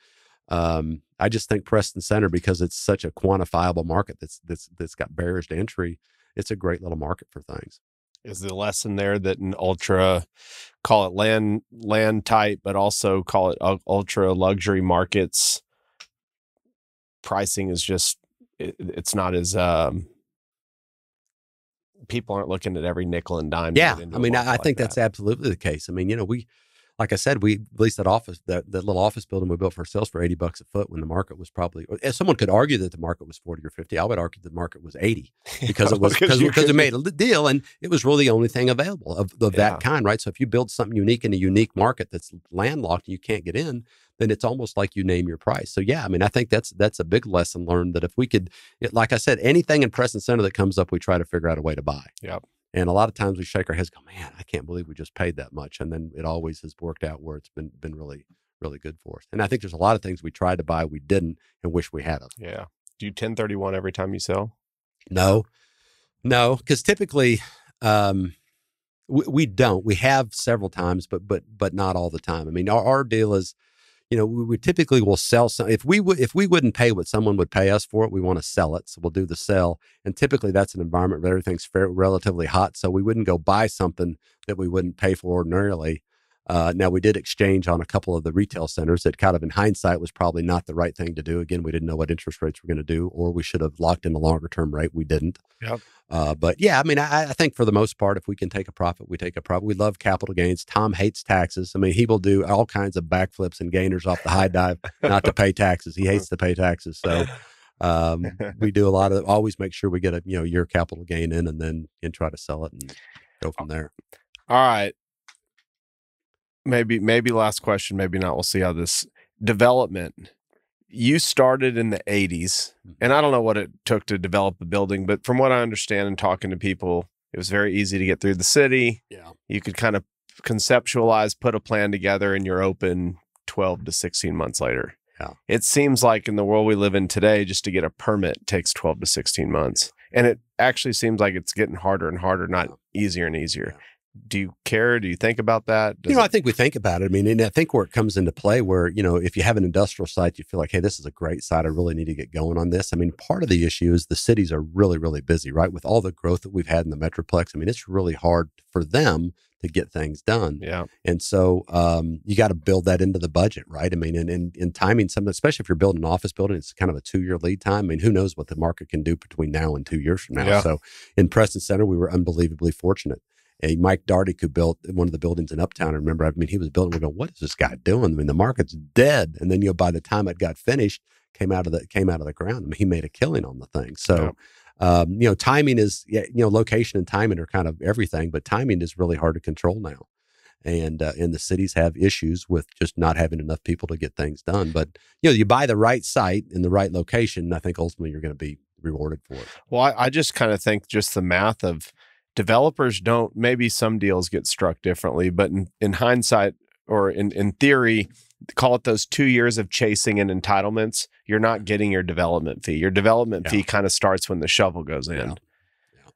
I just think Preston Center, because it's such a quantifiable market that's got barriers to entry, it's a great little market for things. Is the lesson there that an ultra, call it land type, but also call it ultra luxury markets, pricing is just, it's not as, people aren't looking at every nickel and dime. Yeah. I mean, I think that's absolutely the case. I mean, like I said, we leased that little office building we built for ourselves for $80 a foot when the market was probably, someone could argue that the market was 40 or 50. I would argue the market was 80 because because we made a deal, and it was really the only thing available of that kind, right? So if you build something unique in a unique market that's landlocked and you can't get in, then it's almost like you name your price. So yeah, I mean, I think that's a big lesson learned, that if we could, like I said, anything in Preston Center that comes up, we try to figure out a way to buy. Yep. And a lot of times we shake our heads, go, man, I can't believe we just paid that much. And then it always has worked out where it's been really, really good for us. And I think there's a lot of things we tried to buy we didn't and wish we had of. Yeah. Do you 1031 every time you sell? No, because typically we don't. We have several times, but not all the time. I mean, our deal is, we typically will sell some. If we wouldn't pay what someone would pay us for it, we want to sell it. So we'll do the sell. And typically that's an environment where everything's relatively hot. So we wouldn't go buy something that we wouldn't pay for ordinarily. Now we did exchange on a couple of the retail centers that kind of in hindsight was probably not the right thing to do. Again, we didn't know what interest rates were going to do, or we should have locked in a longer term rate. We didn't. Yep. But yeah, I mean, I think for the most part, if we can take a profit, we take a profit. We love capital gains. Tom hates taxes. I mean, he will do all kinds of backflips and gainers off the high dive not to pay taxes. He hates to pay taxes. So we do a lot of, always make sure we get a, year capital gain in and then try to sell it and go from there. All right. Maybe last question, maybe not. We'll see how this development. You started in the 80s, and I don't know what it took to develop a building, but from what I understand and talking to people, it was very easy to get through the city. Yeah. You could kind of conceptualize, put a plan together, and you're open 12 to 16 months later. Yeah. It seems like in the world we live in today, just to get a permit takes 12 to 16 months. And it actually seems like it's getting harder and harder, not easier and easier. Yeah. Do you care? Do you think about that? I think we think about it. I mean, and I think where it comes into play where, if you have an industrial site, you feel like, hey, this is a great site. I really need to get going on this. I mean, part of the issue is the cities are really, really busy, right? With all the growth that we've had in the Metroplex. I mean, it's really hard for them to get things done. Yeah. And so you got to build that into the budget, right? I mean, and timing something, especially if you're building an office building, it's kind of a 2-year lead time. I mean, who knows what the market can do between now and 2 years from now. Yeah. So in Preston Center, we were unbelievably fortunate. Mike Darty, who built one of the buildings in Uptown. I remember, I mean, he was building, we're going, what is this guy doing? I mean, the market's dead. And then, by the time it got finished, came out of the ground. I mean, he made a killing on the thing. So, timing is, location and timing are kind of everything, but timing is really hard to control now. And the cities have issues with just not having enough people to get things done. But, you buy the right site in the right location, I think ultimately you're going to be rewarded for it. Well, I just kind of think just the math of developers don't, maybe some deals get struck differently, but in hindsight or in theory, call it those 2 years of chasing and entitlements, you're not getting your development fee. Your development fee kind of starts when the shovel goes in. Yeah.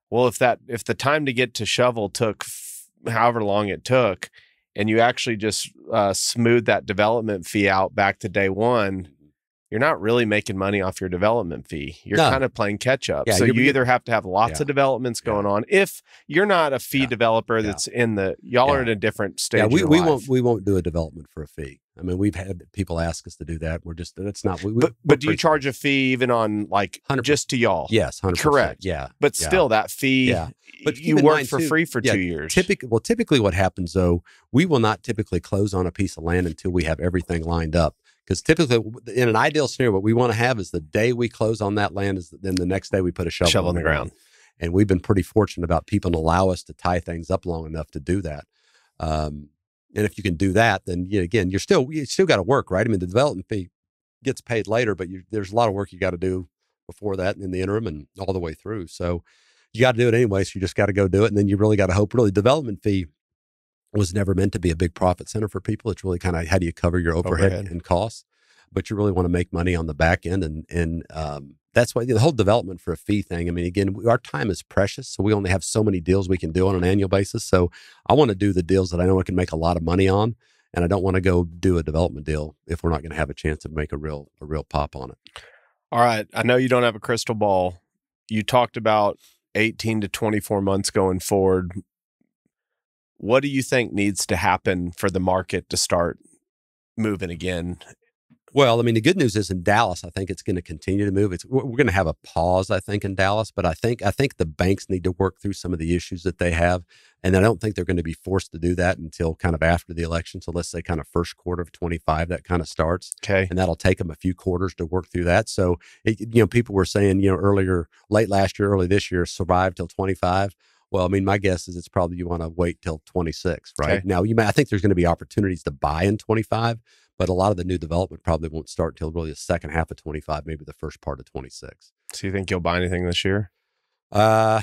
Well, if the time to get to shovel took however long it took, and you actually just smooth that development fee out back to day one, you're not really making money off your development fee. You're kind of playing catch up. Yeah, so you either have to have lots of developments going on. If you're not a fee developer that's in the, y'all are in a different stage. Yeah, of your life. we won't do a development for a fee. I mean, we've had people ask us to do that. We're just, that's not, but do you charge a fee even on 100%. Just to y'all? Yes, 100%. Correct. Yeah. But still that fee, but you work for free for 2 years. Typically what happens though, we will not typically close on a piece of land until we have everything lined up. Because typically, in an ideal scenario, what we want to have is the day we close on that land is then the next day we put a shovel in the ground. And we've been pretty fortunate about people to allow us to tie things up long enough to do that. And if you can do that, then again, you still got to work, right? I mean, the development fee gets paid later, but there's a lot of work you got to do before that and in the interim and all the way through. So you got to do it anyway. So you just got to go do it. And then you really got to hope. Really, development fee was never meant to be a big profit center for people. It's really kind of how do you cover your overhead and costs, but you really want to make money on the back end. And that's why the whole development for a fee thing. I mean, again, our time is precious. So we only have so many deals we can do on an annual basis. So I want to do the deals that I know I can make a lot of money on. And I don't want to go do a development deal if we're not going to have a chance to make a real pop on it. All right. I know you don't have a crystal ball. You talked about 18 to 24 months going forward. What do you think needs to happen for the market to start moving again? Well, I mean, the good news is in Dallas, I think it's going to continue to move. We're going to have a pause, I think, in Dallas, but I think the banks need to work through some of the issues that they have, and I don't think they're going to be forced to do that until kind of after the election. So let's say kind of first quarter of 25, that kind of starts. Okay, and that'll take them a few quarters to work through that. So people were saying earlier, late last year, early this year, survive till 25. Well, I mean, my guess is it's probably you want to wait till 26, right? Okay. Now, I think there's going to be opportunities to buy in 25, but a lot of the new development probably won't start till really the second half of 25, maybe the first part of 26. So you think you'll buy anything this year? I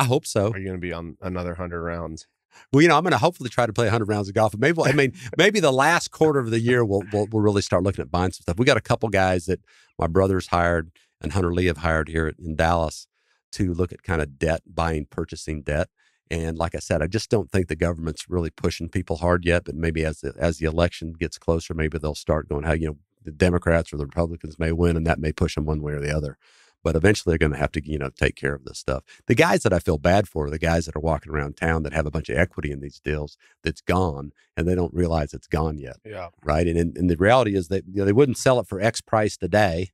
I hope so. Are you going to be on another 100 rounds? Well, I'm going to hopefully try to play 100 rounds of golf. Maybe the last quarter of the year we'll really start looking at buying some stuff. We got a couple guys that my brother's hired and Hunter Lee have hired here in Dallas to look at kind of debt, purchasing debt. And like I said, I just don't think the government's really pushing people hard yet. But maybe as the election gets closer, maybe they'll start going, how the Democrats or the Republicans may win, and that may push them one way or the other. But eventually, they're going to have to take care of this stuff. The guys that I feel bad for are the guys that are walking around town that have a bunch of equity in these deals that's gone, and they don't realize it's gone yet. Yeah. Right. And the reality is that they wouldn't sell it for X price today.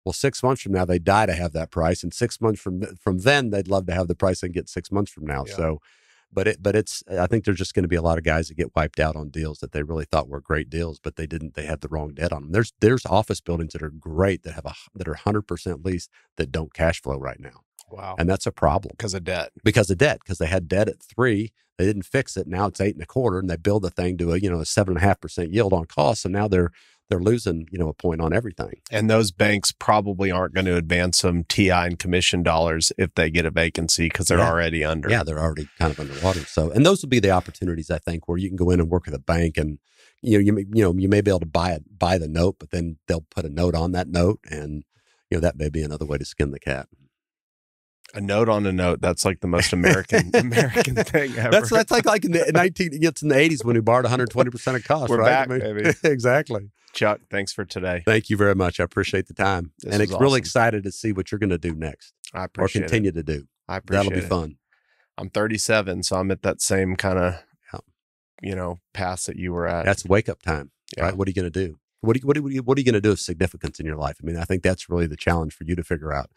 Well, 6 months from now, they die to have that price. And 6 months from then, they'd love to have the price they get 6 months from now. Yeah. So, I think there's just going to be a lot of guys that get wiped out on deals that they really thought were great deals, but they didn't. They had the wrong debt on them. There's office buildings that are great that are 100% leased that don't cash flow right now. Wow. And that's a problem. Because of debt. Because they had debt at 3. They didn't fix it. Now it's 8.25, and they build the thing to a 7.5% yield on cost. So now they're losing, a point on everything. And those banks probably aren't going to advance some TI and commission dollars if they get a vacancy because they're already under. Yeah, they're already kind of underwater. So, and those will be the opportunities, I think, where you can go in and work at a bank, and you may be able to buy the note, but then they'll put a note on that note, and that may be another way to skin the cat. A note on a note. That's like the most American thing ever. That's like in the 80s when we borrowed 120% of cost. We're right? back, baby. Exactly. Chuck, thanks for today. Thank you very much. I appreciate the time. And it's really excited to see what you're going to do next. I appreciate it. Or continue to do. I appreciate That'll be fun. I'm 37, so I'm at that same kind of, path that you were at. That's wake up time, yeah. Right? What are you going to do? What are you going to do of significance in your life? I mean, I think that's really the challenge for you to figure out.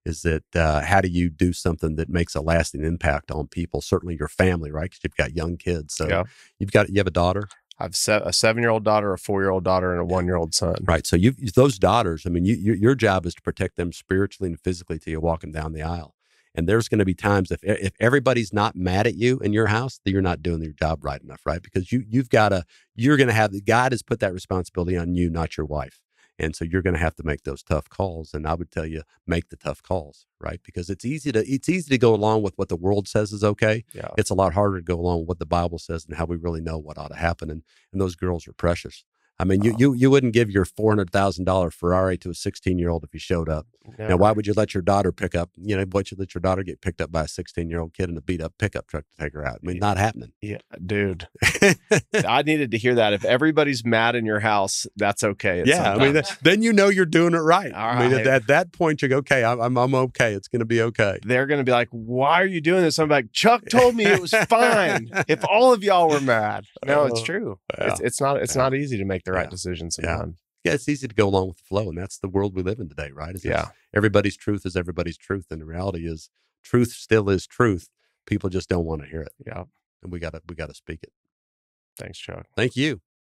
Is that how do you do something that makes a lasting impact on people? Certainly your family, right? Because you've got young kids. So you have a daughter. I have a 7-year-old daughter, a 4-year-old daughter, and a 1-year-old son. Right. So those daughters. I mean, your job is to protect them spiritually and physically till you walk them down the aisle. And there's going to be times if everybody's not mad at you in your house, that you're not doing your job right enough, right? Because you're going to have God has put that responsibility on you, not your wife. And so you're going to have to make those tough calls. And I would tell you, make the tough calls, right? Because it's easy to go along with what the world says is okay. Yeah. It's a lot harder to go along with what the Bible says and how we really know what ought to happen. And those girls are precious. I mean, you wouldn't give your $400,000 Ferrari to a 16-year-old if he showed up. Never. Now, why would you let your daughter get picked up by a 16-year-old kid in a beat-up pickup truck to take her out? I mean, not happening. Yeah, dude. I needed to hear that. If everybody's mad in your house, that's okay. I mean, then you're doing it right. All I mean, right. at that point, you go, okay, I'm okay. It's going to be okay. They're going to be like, why are you doing this? I'm like, Chuck told me it was fine. If all of y'all were mad. No, it's true. Yeah. It's not easy to make the right decision sometimes. Yeah, it's easy to go along with the flow, and that's the world we live in today, right? Everybody's truth is everybody's truth, and the reality is truth still is truth. People just don't want to hear it. Yeah, and we got to speak it. Thanks, Chuck. Thank you.